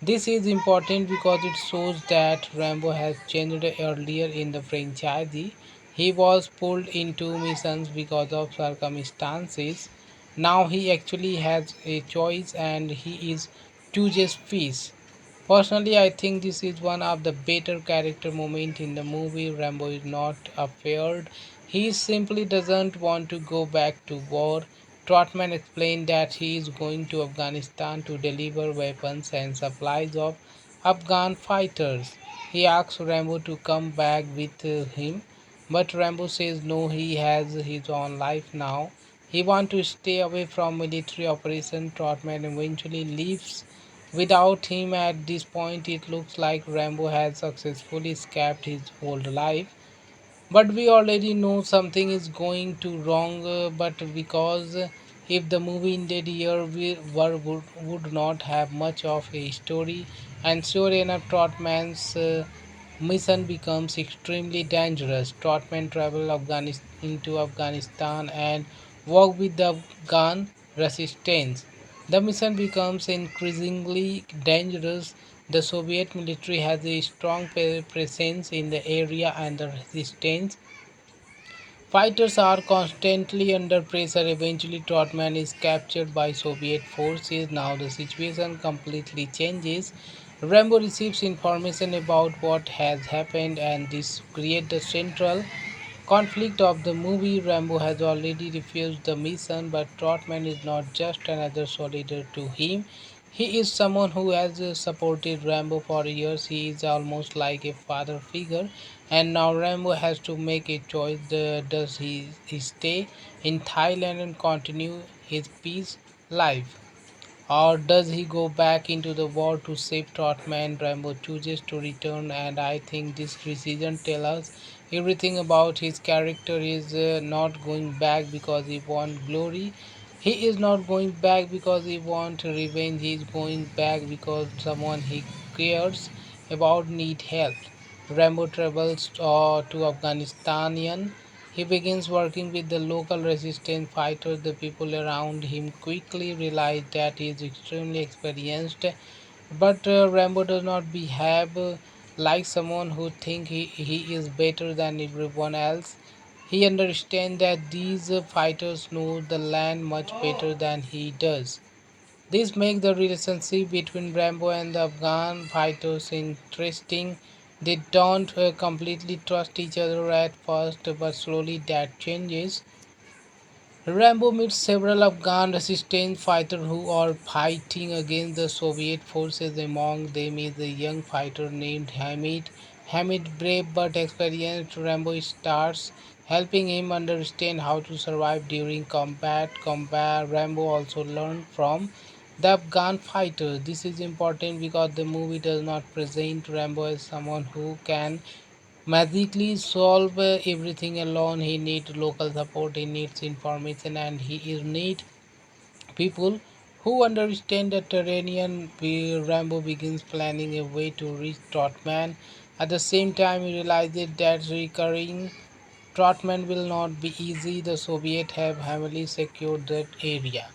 This is important because it shows that Rambo has changed earlier in the franchise. He was pulled into missions because of circumstances. Now he actually has a choice and he is chooses peace. Personally, I think this is one of the better character moments in the movie. Rambo is not afraid. He simply doesn't want to go back to war. Trotman explained that he is going to Afghanistan to deliver weapons and supplies of Afghan fighters. He asks Rambo to come back with him, but Rambo says no, he has his own life now. He wants to stay away from military operation. Trotman eventually leaves without him. At this point, it looks like Rambo has successfully escaped his old life, but we already know something is going to wrong. But because if the movie ended here, would not have much of a story, and sure enough, Trotman's mission becomes extremely dangerous. Trotman travel into Afghanistan and work with the Afghan resistance. The mission becomes increasingly dangerous. The Soviet military has a strong presence in the area, and the resistance fighters are constantly under pressure. Eventually, Trotman is captured by Soviet forces. Now, the situation completely changes. Rambo receives information about what has happened, and this creates the central conflict of the movie. Rambo has already refused the mission, but Trotman is not just another soldier to him. He is someone who has supported Rambo for years. He is almost like a father figure, and now Rambo has to make a choice. Does he stay in Thailand and continue his peace life, or does he go back into the war to save Trotman? Rambo chooses to return, and I think this decision tells us everything about his character. He is not going back because he wants glory. He is not going back because he wants revenge. He is going back because someone he cares about need help. Rambo travels to Afghanistan. He begins working with the local resistance fighters. The people around him quickly realize that he is extremely experienced, but Rambo does not behave like someone who thinks he is better than everyone else. He understands that these fighters know the land much better than he does. This makes the relationship between Rambo and the Afghan fighters interesting. They don't completely trust each other at first, but slowly that changes. Rambo meets several Afghan resistance fighters who are fighting against the Soviet forces. Among them is a young fighter named Hamid. Hamid, brave but experienced, Rambo starts helping him understand how to survive during combat. Rambo also learned from The Afghan fighter. This is important because the movie does not present Rambo as someone who can magically solve everything alone. He needs local support, he needs information, and he is need people who understand the terrain. Rambo begins planning a way to reach Trotman. At the same time, he realizes that recurring Trotman will not be easy. The Soviets have heavily secured that area.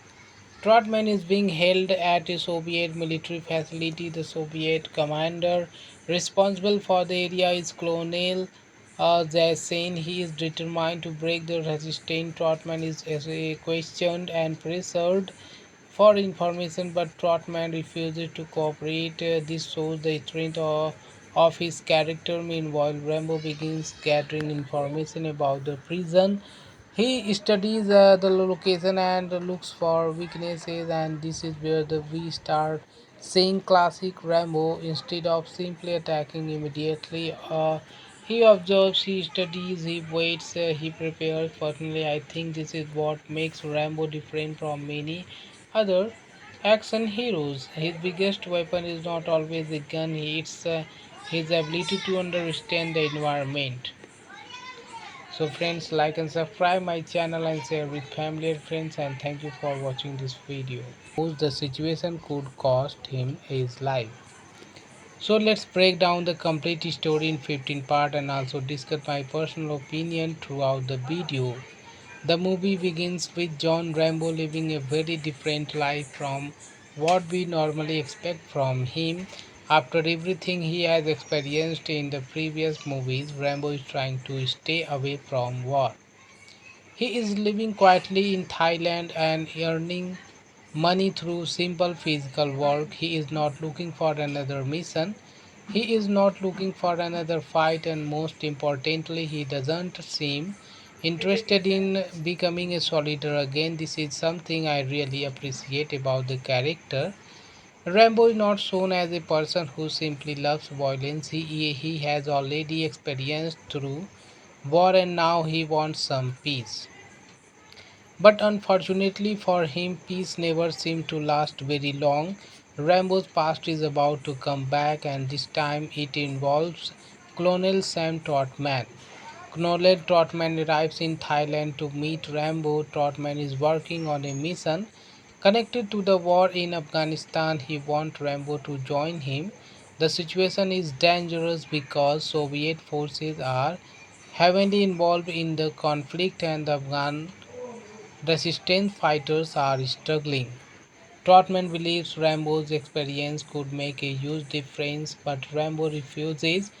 Trotman is being held at a Soviet military facility. The Soviet commander responsible for the area is Colonel Zasin. He is determined to break the resistance. Trotman is questioned and pressured for information, but Trotman refuses to cooperate. This shows the strength of his character. Meanwhile, Rambo begins gathering information about the prison. He studies the location and looks for weaknesses, and this is where we start seeing classic Rambo. Instead of simply attacking immediately, he observes, he studies, he waits, he prepares. Personally, I think this is what makes Rambo different from many other action heroes. His biggest weapon is not always a gun, it's his ability to understand the environment. So friends, like and subscribe my channel and share with family and friends, and thank you for watching this video. The situation could cost him his life. So let's break down the complete story in 15 parts and also discuss my personal opinion throughout the video. The movie begins with John Rambo living a very different life from what we normally expect from him. After everything he has experienced in the previous movies, Rambo is trying to stay away from war. He is living quietly in Thailand and earning money through simple physical work. He is not looking for another mission. He is not looking for another fight, and most importantly, he doesn't seem interested in becoming a soldier again. This is something I really appreciate about the character. Rambo is not shown as a person who simply loves violence. He has already experienced through war and now he wants some peace. But unfortunately for him, peace never seemed to last very long. Rambo's past is about to come back, and this time it involves Colonel Sam Trotman. Colonel Trotman arrives in Thailand to meet Rambo. Trotman is working on a mission connected to the war in Afghanistan. He wants Rambo to join him. The situation is dangerous because Soviet forces are heavily involved in the conflict and the Afghan resistance fighters are struggling. Trotman believes Rambo's experience could make a huge difference, but Rambo refuses.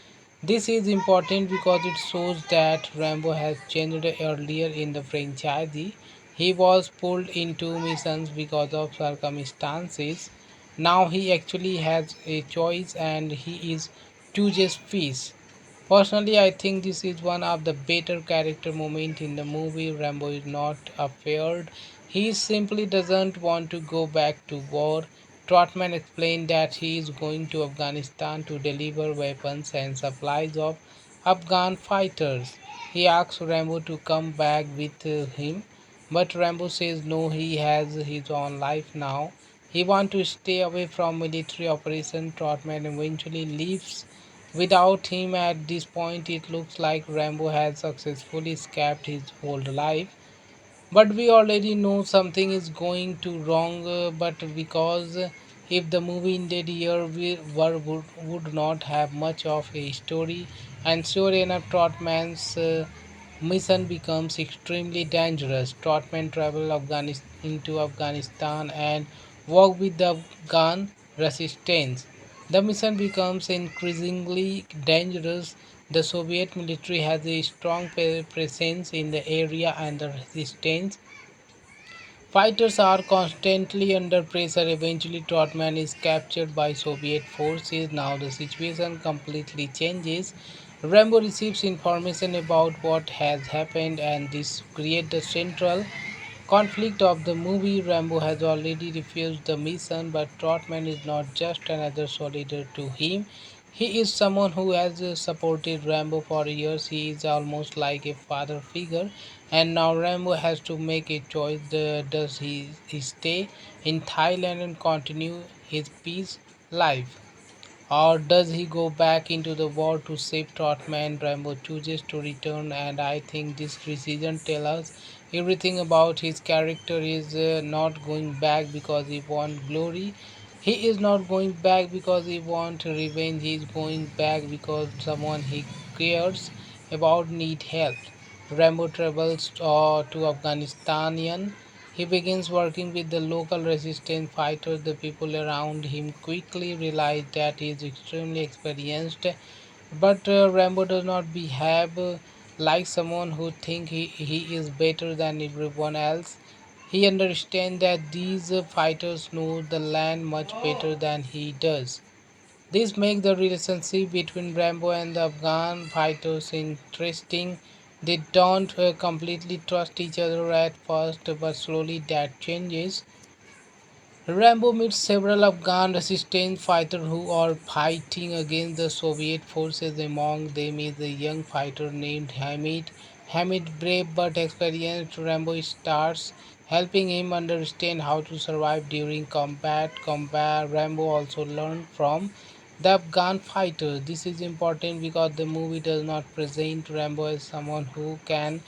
This is important because it shows that Rambo has changed earlier in the franchise. He was pulled into missions because of circumstances. Now he actually has a choice and he is chooses peace. Personally, I think this is one of the better character moments in the movie. Rambo is not afraid. He simply doesn't want to go back to war. Trotman explained that he is going to Afghanistan to deliver weapons and supplies of Afghan fighters. He asks Rambo to come back with him, but Rambo says no, he has his own life now. He wants to stay away from military operation. Trotman eventually leaves without him. At this point, it looks like Rambo has successfully escaped his old life. But we already know something is going to wrong. But because if the movie ended here, would not have much of a story. And sure enough, Trotman's mission becomes extremely dangerous. Trotman travels into Afghanistan and work with the Afghan resistance. The mission becomes increasingly dangerous. The Soviet military has a strong presence in the area, and the resistance fighters are constantly under pressure. Eventually, Trotman is captured by Soviet forces. Now, the situation completely changes. Rambo receives information about what has happened, and this creates the central conflict of the movie. Rambo has already refused the mission, but Trotman is not just another soldier to him. He is someone who has supported Rambo for years. He is almost like a father figure, and now Rambo has to make a choice. Does he stay in Thailand and continue his peace life? Or does he go back into the war to save Trotman? Rambo chooses to return, and I think this decision tells us everything about his character. He is not going back because he wants glory. He is not going back because he wants revenge. He is going back because someone he cares about need help. Rambo travels to Afghanistan. He begins working with the local resistance fighters. The people around him quickly realize that he is extremely experienced, but Rambo does not behave like someone who thinks he is better than everyone else. He understands that these fighters know the land much better than he does. This makes the relationship between Rambo and the Afghan fighters interesting. They don't completely trust each other at first, but slowly that changes. Rambo meets several Afghan resistance fighters who are fighting against the Soviet forces. Among them is a young fighter named Hamid. Hamid, brave but experienced, Rambo starts helping him understand how to survive during combat. Rambo also learned from the Afghan fighters. This is important because the movie does not present Rambo as someone who can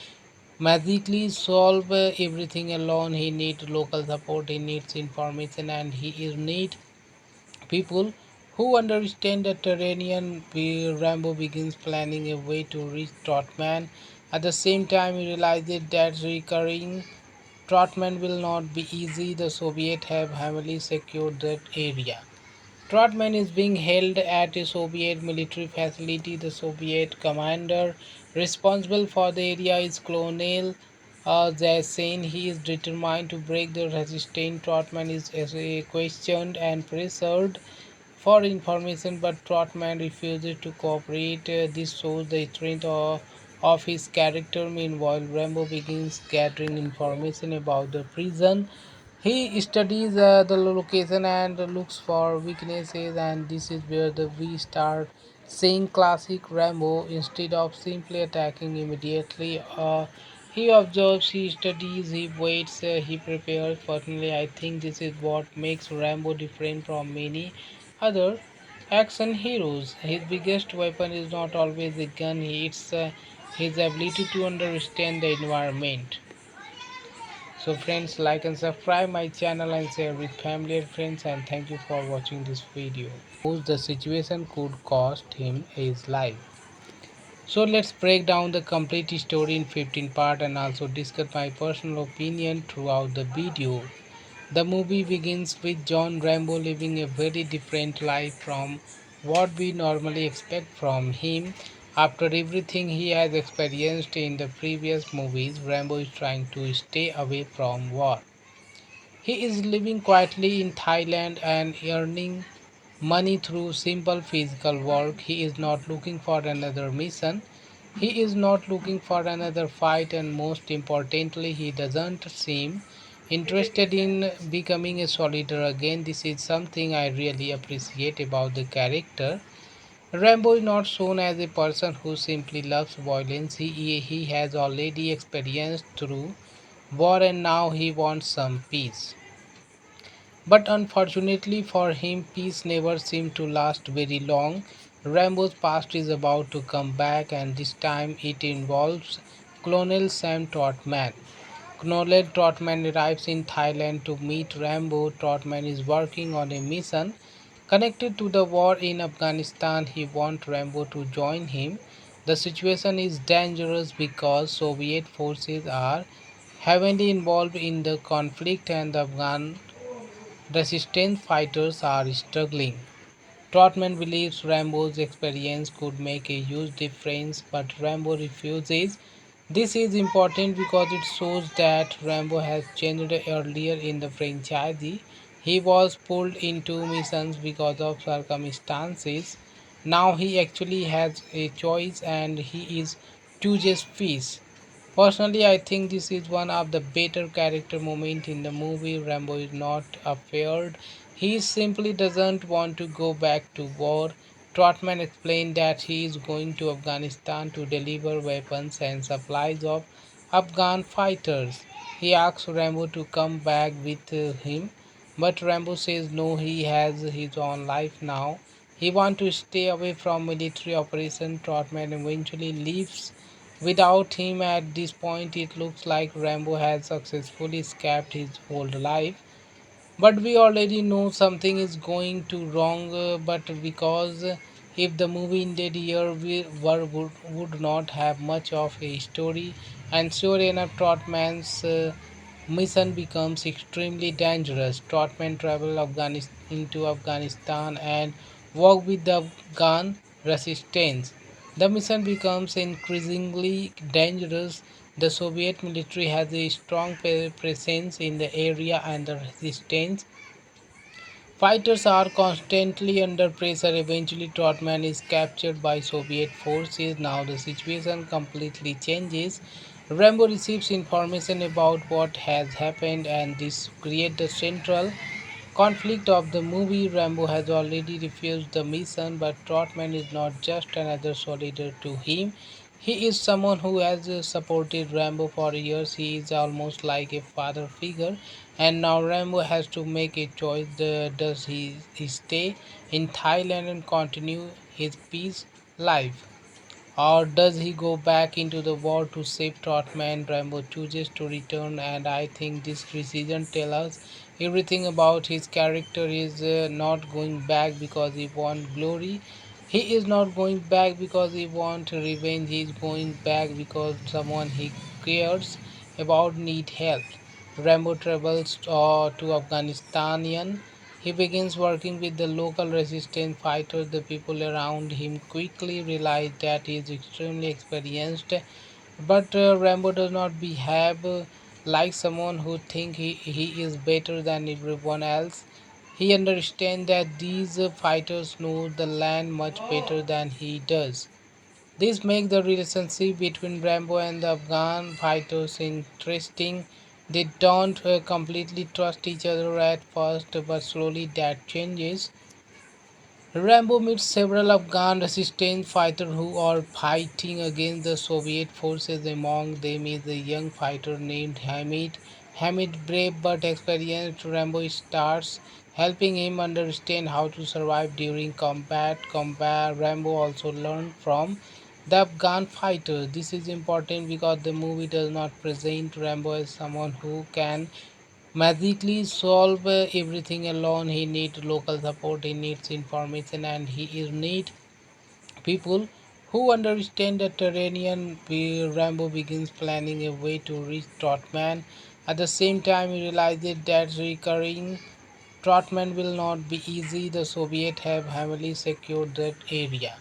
magically solve everything alone. He needs local support, he needs information, and he is need people who understand the terrain. Rambo begins planning a way to reach Trotman. At the same time, he realizes that recurring Trotman will not be easy. The Soviets have heavily secured that area. Trotman is being held at a Soviet military facility. The Soviet commander responsible for the area is Colonel Zasin. He is determined to break the resistance. Trotman is questioned and pressured for information, but Trotman refuses to cooperate. This shows the strength of his character. Meanwhile, Rambo begins gathering information about the prison. He studies the location and looks for weaknesses, and this is where we start seeing classic Rambo. Instead of simply attacking immediately, he observes, he studies, he waits, he prepares. Personally, I think this is what makes Rambo different from many other action heroes. His biggest weapon is not always a gun, it's his ability to understand the environment. So friends, like and subscribe my channel and share with family and friends, and thank you for watching this video. The situation could cost him his life. So let's break down the complete story in 15 parts and also discuss my personal opinion throughout the video. The movie begins with John Rambo living a very different life from what we normally expect from him. After everything he has experienced in the previous movies, Rambo is trying to stay away from war. He is living quietly in Thailand and earning money through simple physical work. He is not looking for another mission. He is not looking for another fight, and most importantly, he doesn't seem interested in becoming a soldier again. This is something I really appreciate about the character. Rambo is not shown as a person who simply loves violence. He has already experienced through war and now he wants some peace. But unfortunately for him, peace never seemed to last very long. Rambo's past is about to come back, and this time it involves Colonel Sam Trotman. Colonel Trotman arrives in Thailand to meet Rambo. Trotman is working on a mission connected to the war in Afghanistan. He wants Rambo to join him. The situation is dangerous because Soviet forces are heavily involved in the conflict and the Afghan resistance fighters are struggling. Trotman believes Rambo's experience could make a huge difference, but Rambo refuses. This is important because it shows that Rambo has changed earlier in the franchise. He was pulled into missions because of circumstances. Now he actually has a choice and he is chooses peace. Personally, I think this is one of the better character moments in the movie. Rambo is not afraid. He simply doesn't want to go back to war. Trotman explained that he is going to Afghanistan to deliver weapons and supplies of Afghan fighters. He asks Rambo to come back with him, but Rambo says no, he has his own life now. He wants to stay away from military operation. Trotman eventually leaves without him. At this point, it looks like Rambo has successfully escaped his old life, but we already know something is going to wrong, but because if the movie ended here would not have much of a story, and sure enough Trotman's mission becomes extremely dangerous. Trotman travel into Afghanistan and work with the Afghan resistance. The mission becomes increasingly dangerous. The Soviet military has a strong presence in the area, and the resistance fighters are constantly under pressure. Eventually, Trotman is captured by Soviet forces. Now, the situation completely changes. Rambo receives information about what has happened, and this creates the central conflict of the movie. Rambo has already refused the mission, but Trotman is not just another soldier to him. He is someone who has supported Rambo for years. He is almost like a father figure, and now Rambo has to make a choice. Does he stay in Thailand and continue his peace life, or does he go back into the war to save Trotman? Rambo chooses to return, and I think this decision tells us everything about his character. He is not going back because he wants glory. He is not going back because he wants revenge. He is going back because someone he cares about need help. Rambo travels to Afghanistan. He begins working with the local resistance fighters. The people around him quickly realize that he is extremely experienced, but Rambo does not behave like someone who thinks he is better than everyone else. He understands that these fighters know the land much better than he does. This makes the relationship between Rambo and the Afghan fighters interesting. They don't completely trust each other at first, but slowly that changes. Rambo meets several Afghan resistance fighters who are fighting against the Soviet forces. Among them is a young fighter named Hamid. Hamid, brave but experienced, Rambo starts helping him understand how to survive during combat. Rambo also learned from the Afghan fighters. This is important because the movie does not present Rambo as someone who can magically solve everything alone. He needs local support, he needs information, and he is need people who understand the terrain. Rambo begins planning a way to reach Trotman. At the same time, he realizes that recurring Trotman will not be easy. The Soviets have heavily secured that area.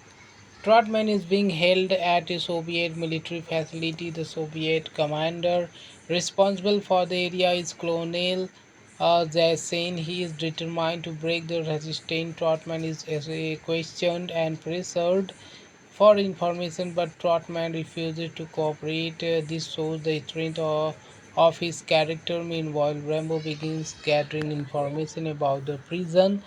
Trotman is being held at a Soviet military facility. The Soviet commander responsible for the area is Colonel Zasin. He is determined to break the resistance. Trotman is questioned and pressured for information, but Trotman refuses to cooperate. This shows the strength of his character. Meanwhile, Rambo begins gathering information about the prison.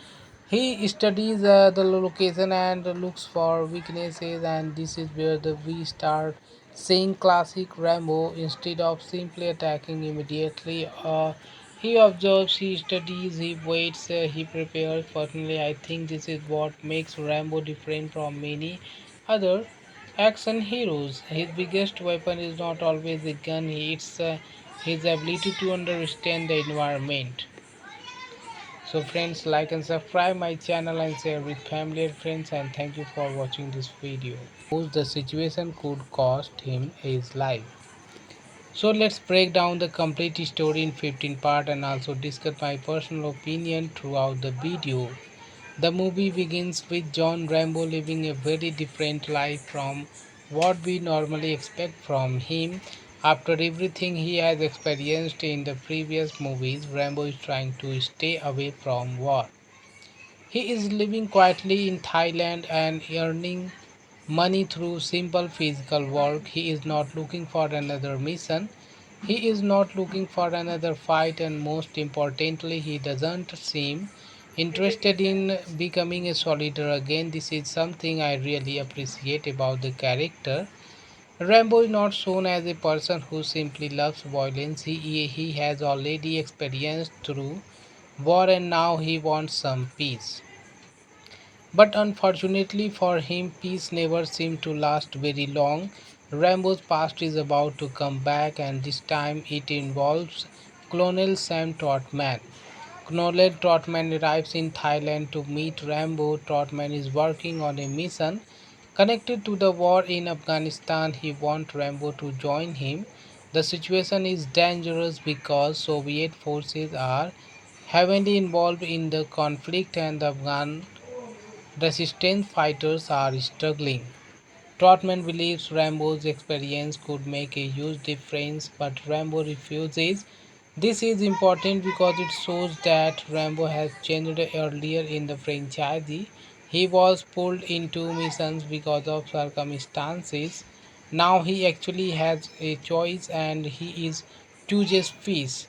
He studies the location and looks for weaknesses, and this is where we start seeing classic Rambo. Instead of simply attacking immediately, he observes, he studies, he waits, he prepares. Personally, I think this is what makes Rambo different from many other action heroes. His biggest weapon is not always a gun, it's his ability to understand the environment. So friends, like and subscribe my channel and share with family and friends, and thank you for watching this video. The situation could cost him his life. So let's break down the complete story in 15 parts and also discuss my personal opinion throughout the video. The movie begins with John Rambo living a very different life from what we normally expect from him. After everything he has experienced in the previous movies, Rambo is trying to stay away from war. He is living quietly in Thailand and earning money through simple physical work. He is not looking for another mission. He is not looking for another fight, and most importantly, he doesn't seem interested in becoming a soldier again. This is something I really appreciate about the character. Rambo is not shown as a person who simply loves violence. He has already experienced through war and now he wants some peace. But unfortunately for him, peace never seemed to last very long. Rambo's past is about to come back, and this time it involves Colonel Sam Trotman. Colonel Trotman arrives in Thailand to meet Rambo. Trotman is working on a mission connected to the war in Afghanistan. He wants Rambo to join him. The situation is dangerous because Soviet forces are heavily involved in the conflict and the Afghan resistance fighters are struggling. Trotman believes Rambo's experience could make a huge difference, but Rambo refuses. This is important because it shows that Rambo has changed earlier in the franchise. He was pulled into missions because of circumstances. Now he actually has a choice and he is chooses peace.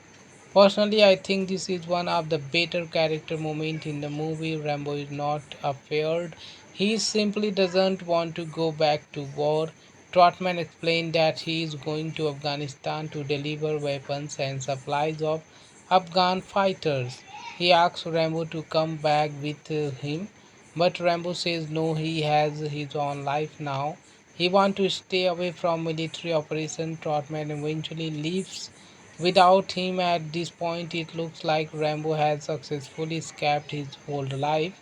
Personally, I think this is one of the better character moments in the movie. Rambo is not afraid. He simply doesn't want to go back to war. Trotman explained that he is going to Afghanistan to deliver weapons and supplies of Afghan fighters. He asks Rambo to come back with him, but Rambo says no, he has his own life now. He wants to stay away from military operation. Trotman eventually leaves without him. At this point, it looks like Rambo has successfully escaped his old life.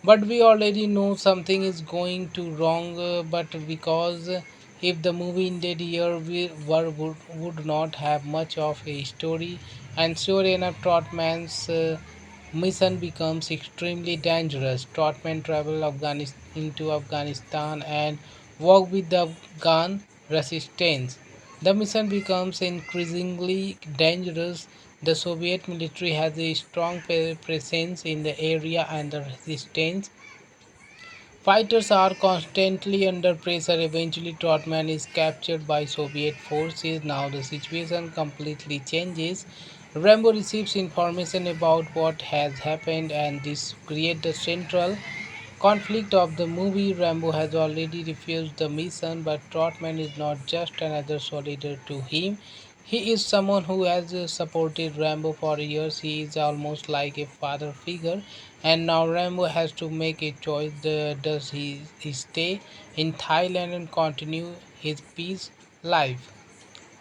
But we already know something is going to wrong. But because if the movie ended here, would not have much of a story. And sure enough, Trotman's mission becomes extremely dangerous. Trotman travel into Afghanistan and work with the Afghan resistance. The mission becomes increasingly dangerous. The Soviet military has a strong presence in the area and the resistance fighters are constantly under pressure. Eventually, Trotman is captured by Soviet forces. Now, the situation completely changes. Rambo receives information about what has happened, and this creates the central conflict of the movie. Rambo has already refused the mission, but Trotman is not just another soldier to him. He is someone who has supported Rambo for years. He is almost like a father figure, and now Rambo has to make a choice. Does he stay in Thailand and continue his peace life?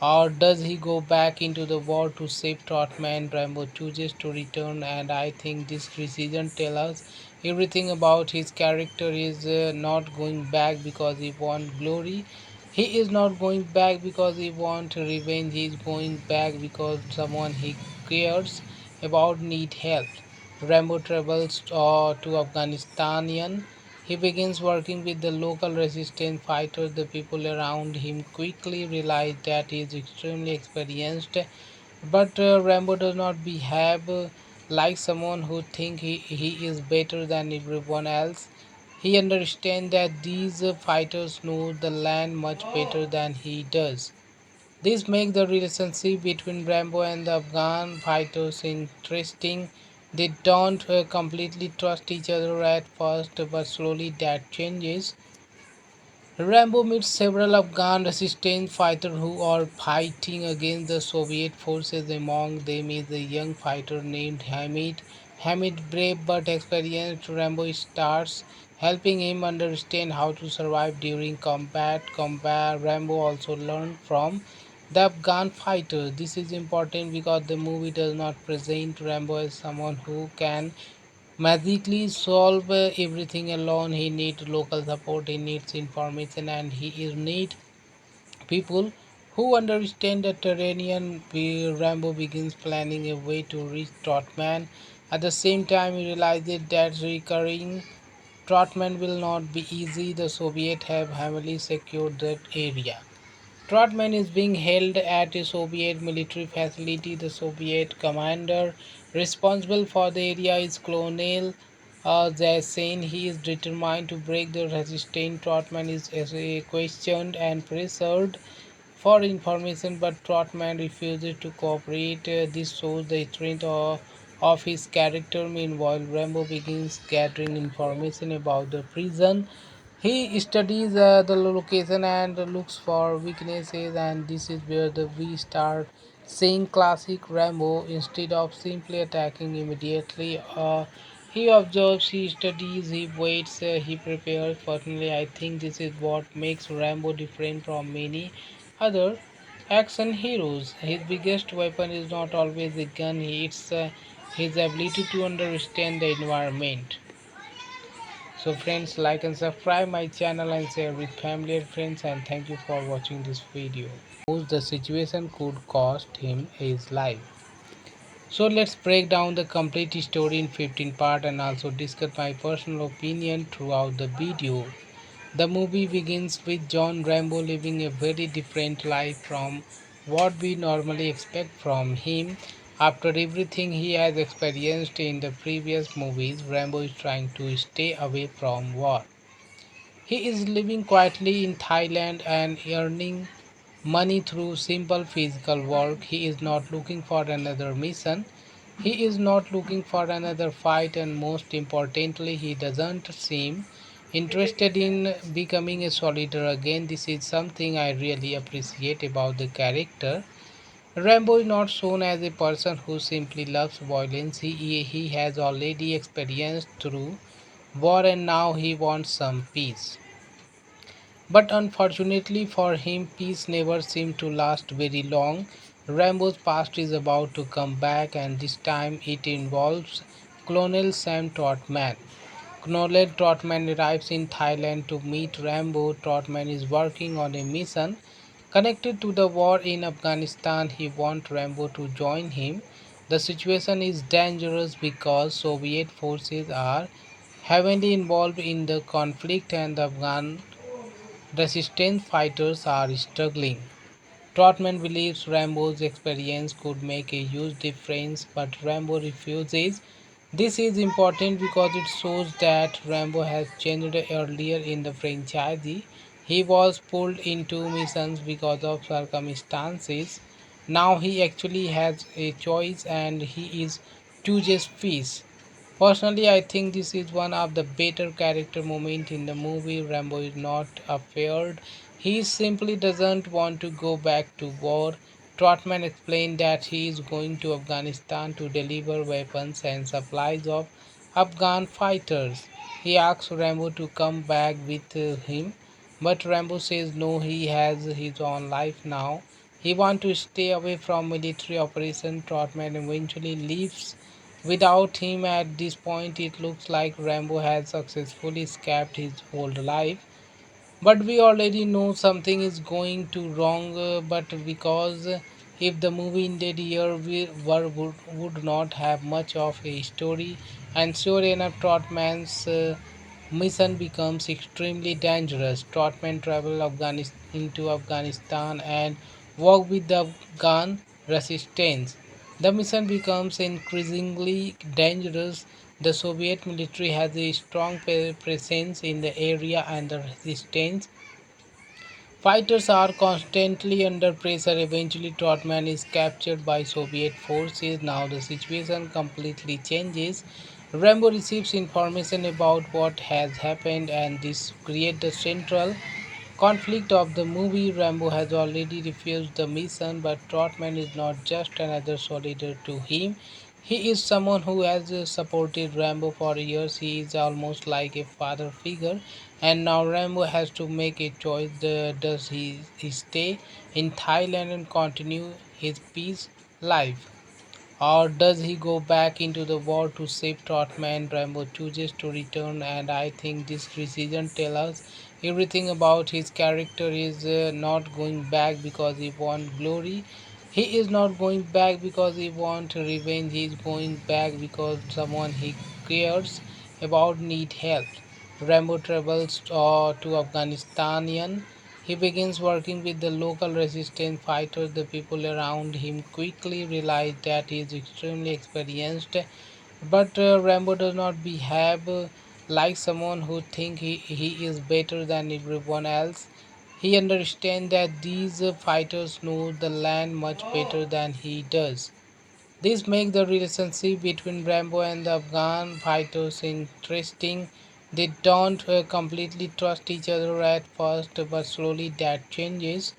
Or does he go back into the war to save Trotman? Rambo chooses to return, and I think this decision tells us everything about his character. Is not going back because he wants glory. He is not going back because he wants revenge. He is going back because someone he cares about need help. Rambo travels to Afghanistan. He begins working with the local resistance fighters. The people around him quickly realize that he is extremely experienced, but Rambo does not behave like someone who thinks he is better than everyone else. He understands that these fighters know the land much better than he does. This makes the relationship between Rambo and the Afghan fighters interesting. They don't completely trust each other at first, but slowly that changes. Rambo meets several Afghan resistance fighters who are fighting against the Soviet forces. Among them is a young fighter named Hamid. Hamid, brave but experienced, Rambo starts helping him understand how to survive during combat. Rambo also learned from the Afghan fighters. This is important because the movie does not present Rambo as someone who can magically solve everything alone. He needs local support, he needs information, and he is need people who understand the terrain. Rambo begins planning a way to reach Trotman. At the same time, he realizes that recurring Trotman will not be easy. The Soviets have heavily secured that area. Trotman is being held at a Soviet military facility. The Soviet commander responsible for the area is Colonel Zasin. He is determined to break the resistance. Trotman is questioned and pressured for information, but Trotman refuses to cooperate. This shows the strength of of his character. Meanwhile, Rambo begins gathering information about the prison. He studies the location and looks for weaknesses, and this is where we start seeing classic Rambo. Instead of simply attacking immediately, he observes, he studies, he waits, he prepares. Personally, I think this is what makes Rambo different from many other action heroes. His biggest weapon is not always a gun, it's his ability to understand the environment. So friends, like and subscribe my channel and share with family and friends, and thank you for watching this video. The situation could cost him his life. So let's break down the complete story in 15 parts and also discuss my personal opinion throughout the video. The movie begins with John Rambo living a very different life from what we normally expect from him. After everything he has experienced in the previous movies, Rambo is trying to stay away from war. He is living quietly in Thailand and earning money through simple physical work. He is not looking for another mission. He is not looking for another fight, and most importantly, he doesn't seem interested in becoming a soldier again. This is something I really appreciate about the character. Rambo is not shown as a person who simply loves violence. He has already experienced through war and now he wants some peace. But unfortunately for him, peace never seemed to last very long. Rambo's past is about to come back, and this time it involves Colonel Sam Trotman. Colonel Trotman arrives in Thailand to meet Rambo. Trotman is working on a mission connected to the war in Afghanistan. He wants Rambo to join him. The situation is dangerous because Soviet forces are heavily involved in the conflict and the Afghan resistance fighters are struggling. Trotman believes Rambo's experience could make a huge difference, but Rambo refuses. This is important because it shows that Rambo has changed earlier in the franchise. He was pulled into missions because of circumstances. Now he actually has a choice and he is chooses peace. Personally, I think this is one of the better character moments in the movie. Rambo is not afraid. He simply doesn't want to go back to war. Trotman explained that he is going to Afghanistan to deliver weapons and supplies of Afghan fighters. He asks Rambo to come back with him, but Rambo says no, he has his own life now. He wants to stay away from military operation. Trotman eventually leaves without him. At this point, it looks like Rambo has successfully escaped his old life. But we already know something is going to wrong. But because if the movie ended here, would not have much of a story. And sure enough, Trotman's mission becomes extremely dangerous. Trotman travels into Afghanistan and work with the Afghan resistance. The mission becomes increasingly dangerous. The Soviet military has a strong presence in the area, and the resistance fighters are constantly under pressure. Eventually, Trotman is captured by Soviet forces. Now, the situation completely changes. Rambo receives information about what has happened, and this creates the central conflict of the movie. Rambo has already refused the mission, but Trotman is not just another soldier to him. He is someone who has supported Rambo for years. He is almost like a father figure, and now Rambo has to make a choice. Does he stay in Thailand and continue his peace life? Or does he go back into the war to save Trotman? Rambo chooses to return, and I think this decision tells us everything about his character. Is not going back because he wants glory. He is not going back because he wants revenge. He is going back because someone he cares about need help. Rambo travels to Afghanistan. He begins working with the local resistance fighters. The people around him quickly realize that he is extremely experienced, but Rambo does not behave like someone who thinks he is better than everyone else. He understands that these fighters know the land much better than he does. This makes the relationship between Rambo and the Afghan fighters interesting. They don't completely trust each other at first, but slowly that changes.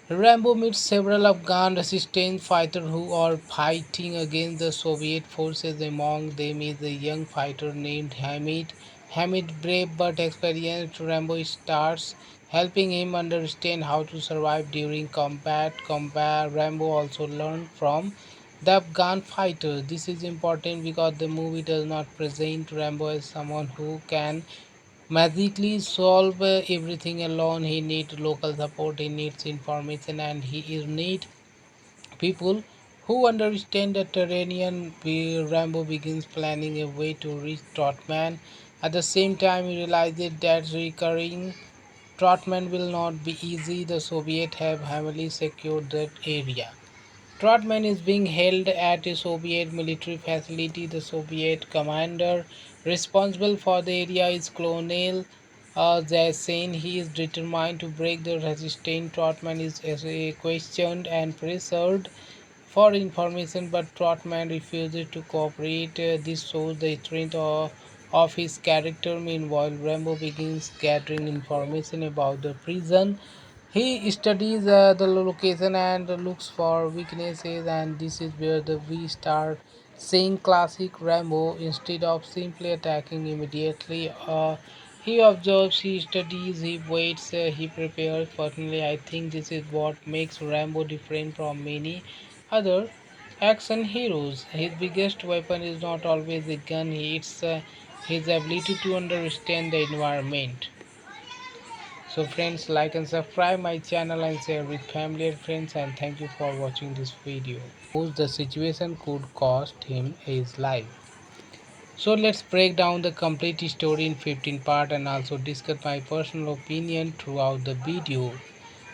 Rambo meets several Afghan resistance fighters who are fighting against the Soviet forces. Among them is a young fighter named Hamid. Hamid, brave but experienced, Rambo starts helping him understand how to survive during combat. Rambo also learned from the Afghan fighters. This is important because the movie does not present Rambo as someone who can magically solve everything alone. He needs local support, he needs information, and he is need people who understand the terrain. Rambo begins planning a way to reach Trotman. At the same time, he realizes that recurring Trotman will not be easy. The Soviets have heavily secured that area. Trotman is being held at a Soviet military facility. The Soviet commander responsible for the area is Colonel Zasin. He is determined to break the resistance. Trotman is questioned and pressured for information, but Trotman refuses to cooperate. This shows the strength of his character. Meanwhile, Rambo begins gathering information about the prison. He studies the location and looks for weaknesses, and this is where we start seeing classic Rambo. Instead of simply attacking immediately, he observes, he studies, he waits, he prepares. Personally, I think this is what makes Rambo different from many other action heroes. His biggest weapon is not always a gun, it's his ability to understand the environment. So friends, like and subscribe my channel and share with family and friends, and thank you for watching this video. The situation could cost him his life. So let's break down the complete story in 15 parts and also discuss my personal opinion throughout the video.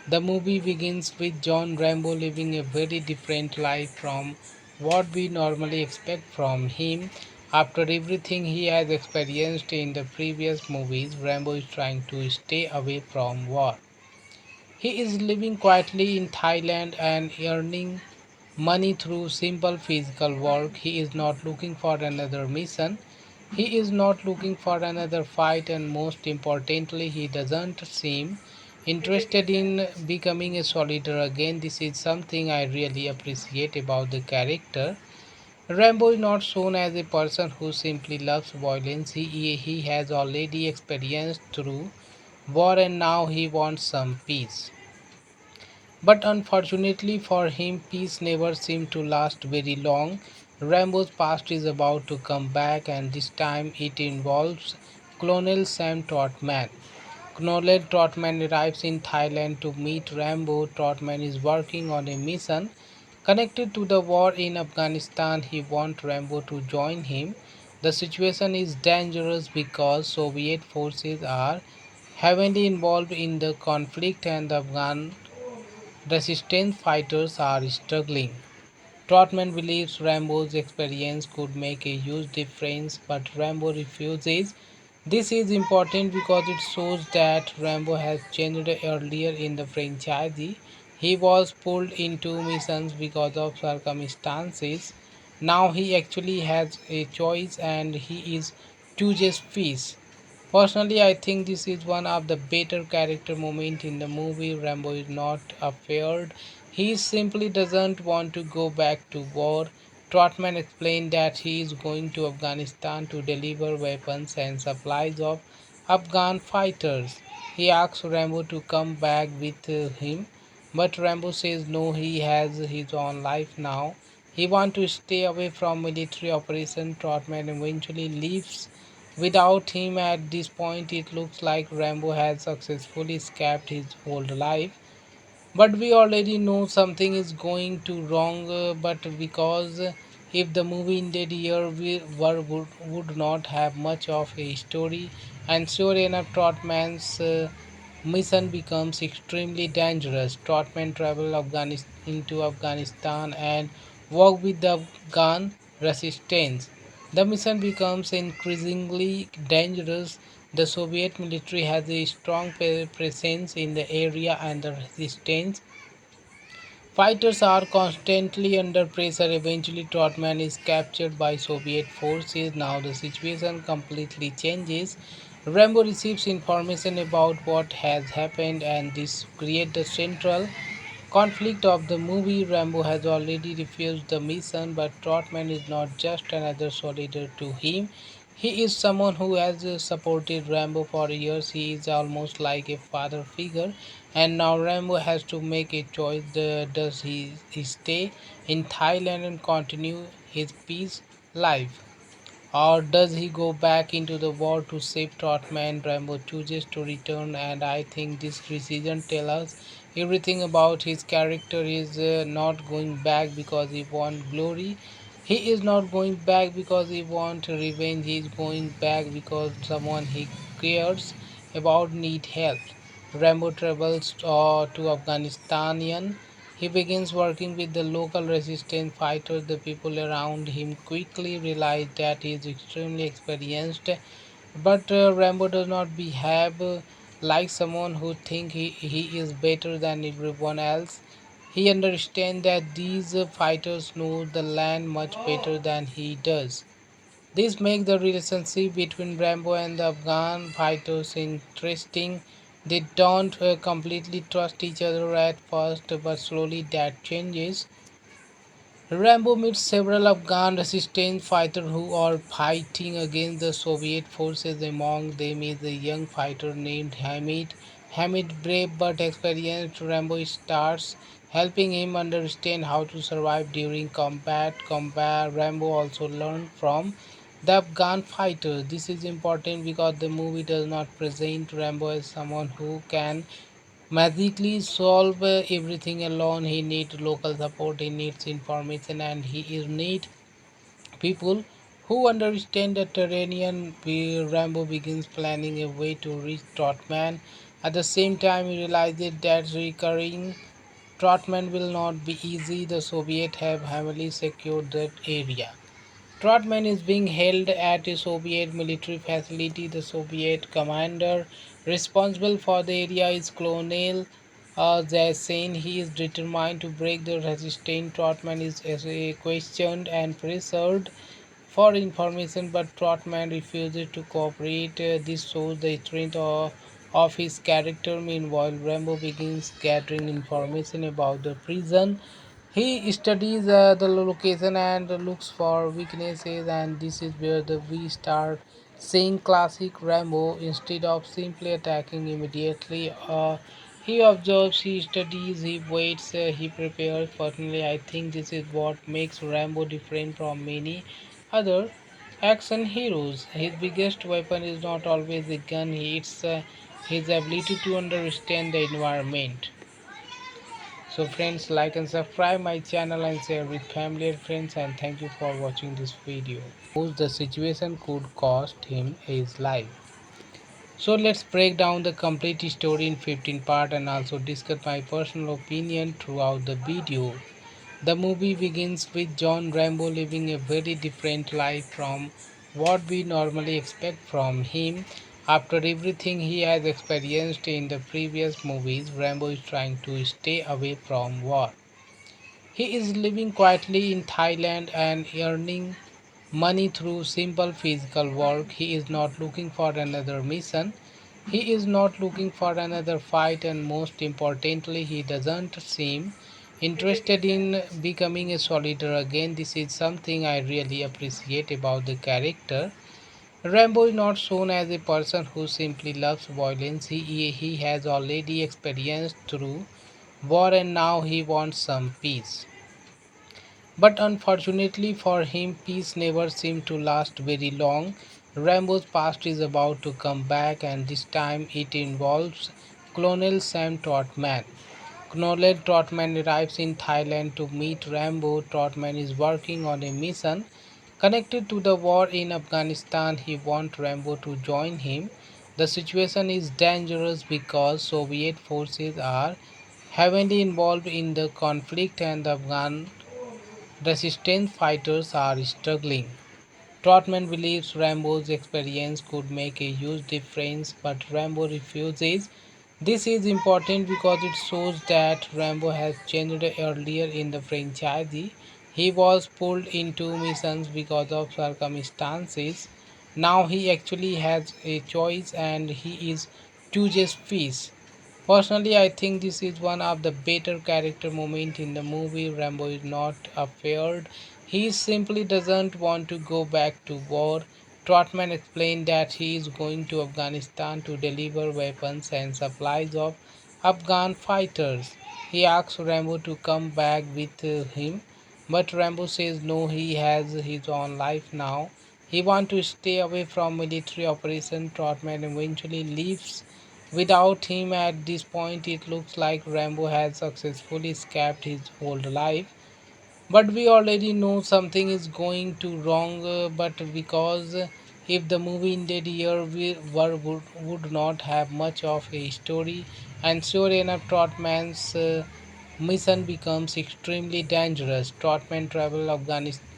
The movie begins with John Rambo living a very different life from what we normally expect from him. After everything he has experienced in the previous movies, Rambo is trying to stay away from war. He is living quietly in Thailand and earning money through simple physical work. He is not looking for another mission. He is not looking for another fight, and most importantly, he doesn't seem interested in becoming a soldier again. This is something I really appreciate about the character. Rambo is not shown as a person who simply loves violence. He has already experienced through war and now he wants some peace. But unfortunately for him, peace never seemed to last very long. Rambo's past is about to come back, and this time it involves Colonel Sam Trotman. Colonel Trotman arrives in Thailand to meet Rambo. Trotman is working on a mission connected to the war in Afghanistan. He wants Rambo to join him. The situation is dangerous because Soviet forces are heavily involved in the conflict and the Afghan resistance fighters are struggling. Trotman believes Rambo's experience could make a huge difference, but Rambo refuses. This is important because it shows that Rambo has changed earlier in the franchise. He was pulled into missions because of circumstances. Now he actually has a choice and he is chooses peace. Personally, I think this is one of the better character moments in the movie. Rambo is not afraid. He simply doesn't want to go back to war. Trotman explained that he is going to Afghanistan to deliver weapons and supplies of Afghan fighters. He asks Rambo to come back with him, but Rambo says no, he has his own life now. He wants to stay away from military operation. Trotman eventually leaves without him. At this point, it looks like Rambo has successfully escaped his old life, but we already know something is going to wrong. But because if the movie ended here, would not have much of a story, and sure enough, Trotman's mission becomes extremely dangerous. Trotman travel into Afghanistan and work with the Afghan resistance. The mission becomes increasingly dangerous. The Soviet military has a strong presence in the area, and the resistance Fighters are constantly under pressure. Eventually, Trotman is captured by Soviet forces. Now, the situation completely changes. Rambo receives information about what has happened, and this creates the central conflict of the movie. Rambo has already refused the mission, but Trotman is not just another soldier to him. He is someone who has supported Rambo for years. He is almost like a father figure, and now Rambo has to make a choice. Does he stay in Thailand and continue his peace life? Or does he go back into the war to save Trotman? Rambo chooses to return, and I think this decision tells us everything about his character. He is not going back because he wants glory. He is not going back because he wants revenge. He is going back because someone he cares about need help. Rambo travels to Afghanistan. He begins working with the local resistance fighters. The people around him quickly realize that he is extremely experienced, but Rambo does not behave like someone who thinks he is better than everyone else. He understands that these fighters know the land much better than he does. This makes the relationship between Rambo and the Afghan fighters interesting. They don't completely trust each other at first, but slowly that changes. Rambo meets several Afghan resistance fighters who are fighting against the Soviet forces. Among them is a young fighter named Hamid. Hamid, brave but experienced, Rambo starts helping him understand how to survive during combat. Rambo also learned from the Afghan fighters. This is important because the movie does not present Rambo as someone who can magically solve everything alone. He needs local support, he needs information, and he is need people who understand the terrain. Rambo begins planning a way to reach Trotman. At the same time, he realizes that recurring Trotman will not be easy. The Soviets have heavily secured that area. Trotman is being held at a Soviet military facility. The Soviet commander responsible for the area is Colonel Zasin. He is determined to break the resistance. Trotman is questioned and pressured for information, but Trotman refuses to cooperate. This shows the strength of his character. Meanwhile, Rambo begins gathering information about the prison. He studies the location and looks for weaknesses, and this is where we start seeing classic Rambo. Instead of simply attacking immediately, he observes, he studies, he waits, he prepares. Personally, I think this is what makes Rambo different from many other action heroes. His biggest weapon is not always a gun, it's his ability to understand the environment. So friends, like and subscribe my channel and share with family and friends, and thank you for watching this video. The situation could cost him his life. So let's break down the complete story in 15 parts and also discuss my personal opinion throughout the video. The movie begins with John Rambo living a very different life from what we normally expect from him. After everything he has experienced in the previous movies, Rambo is trying to stay away from war. He is living quietly in Thailand and earning money through simple physical work. He is not looking for another mission. He is not looking for another fight, and most importantly, he doesn't seem interested in becoming a soldier again. This is something I really appreciate about the character. Rambo is not shown as a person who simply loves violence. He has already experienced through war, and now he wants some peace. But unfortunately for him, peace never seemed to last very long. Rambo's past is about to come back, and this time it involves Colonel Sam Trotman. Colonel Trotman arrives in Thailand to meet Rambo. Trotman is working on a mission connected to the war in Afghanistan. He wants Rambo to join him. The situation is dangerous because Soviet forces are heavily involved in the conflict, and the Afghan resistance fighters are struggling. Trotman believes Rambo's experience could make a huge difference, but Rambo refuses. This is important because it shows that Rambo has changed earlier in the franchise. He was pulled into missions because of circumstances. Now he actually has a choice and he is chooses peace. Personally, I think this is one of the better character moments in the movie. Rambo is not afraid. He simply doesn't want to go back to war. Trotman explained that he is going to Afghanistan to deliver weapons and supplies of Afghan fighters. He asks Rambo to come back with him, but Rambo says no, he has his own life now. He wants to stay away from military operation. Trotman eventually leaves without him. At this point, it looks like Rambo has successfully escaped his old life. But we already know something is going to wrong. But because if the movie ended here, would not have much of a story. And sure enough, Trotman's mission becomes extremely dangerous. Trotman travel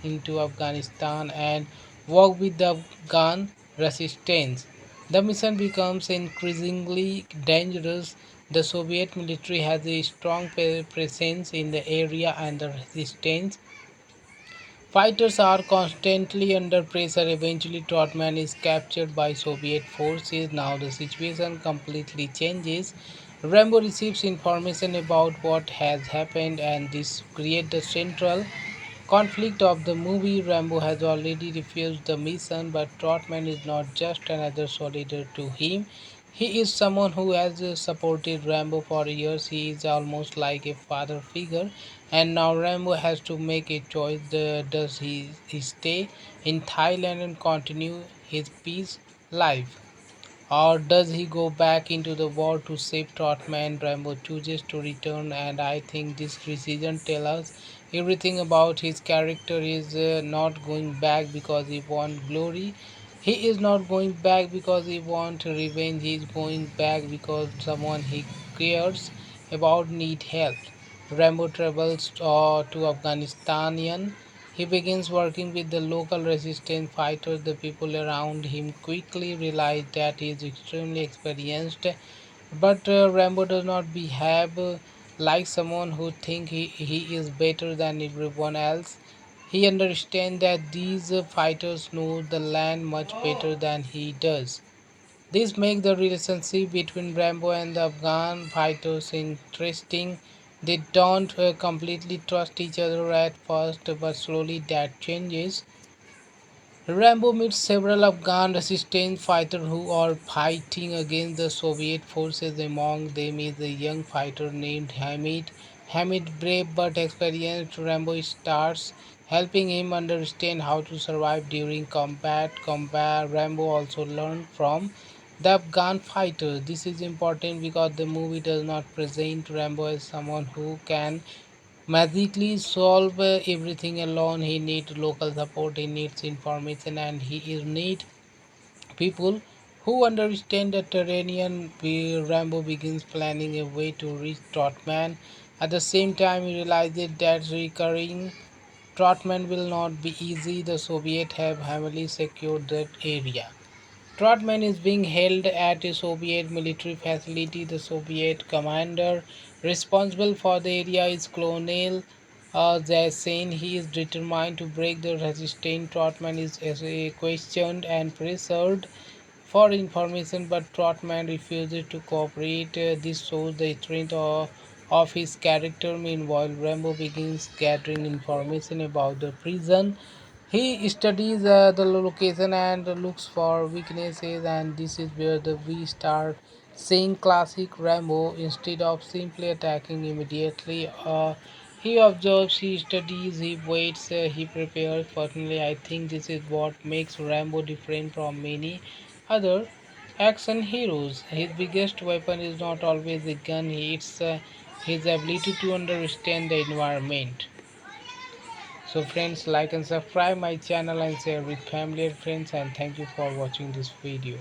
into Afghanistan and work with the Afghan resistance. The mission becomes increasingly dangerous. The Soviet military has a strong presence in the area and the resistance fighters are constantly under pressure. Eventually, Trotman is captured by Soviet forces. Now, the situation completely changes. Rambo receives information about what has happened, and this creates the central conflict of the movie. Rambo has already refused the mission, but Trotman is not just another soldier to him. He is someone who has supported Rambo for years. He is almost like a father figure, and now Rambo has to make a choice. Does he stay in Thailand and continue his peace life? Or does he go back into the war to save Trotman? Rambo chooses to return, and I think this decision tells us everything about his character. Is not going back because he wants glory. He is not going back because he wants revenge. He is going back because someone he cares about need help. Rambo travels to Afghanistan. He begins working with the local resistance fighters. The people around him quickly realize that he is extremely experienced, but Rambo does not behave like someone who thinks he is better than everyone else. He understands that these fighters know the land much better than he does. This makes the relationship between Rambo and the Afghan fighters interesting. They don't completely trust each other at first, but slowly that changes. Rambo meets several Afghan resistance fighters who are fighting against the Soviet forces. Among them is a young fighter named Hamid. Hamid, brave but experienced, Rambo starts helping him understand how to survive during combat. Rambo also learned from the Afghan fighters. This is important because the movie does not present Rambo as someone who can magically solve everything alone. He needs local support, he needs information, and he is need people who understand the terrain. Rambo begins planning a way to reach Trotman. At the same time, he realizes that recurring Trotman will not be easy. The Soviets have heavily secured that area. Trotman is being held at a Soviet military facility. The Soviet commander responsible for the area is Colonel Zasin. He is determined to break the resistance. Trotman is questioned and pressured for information, but Trotman refuses to cooperate. This shows the strength of his character. Meanwhile, Rambo begins gathering information about the prison. He studies the location and looks for weaknesses, and this is where we start seeing classic Rambo. Instead of simply attacking immediately, he observes, he studies, he waits, he prepares. Personally, I think this is what makes Rambo different from many other action heroes. His biggest weapon is not always a gun, it's his ability to understand the environment. So friends, like and subscribe my channel and share with family and friends, and thank you for watching this video.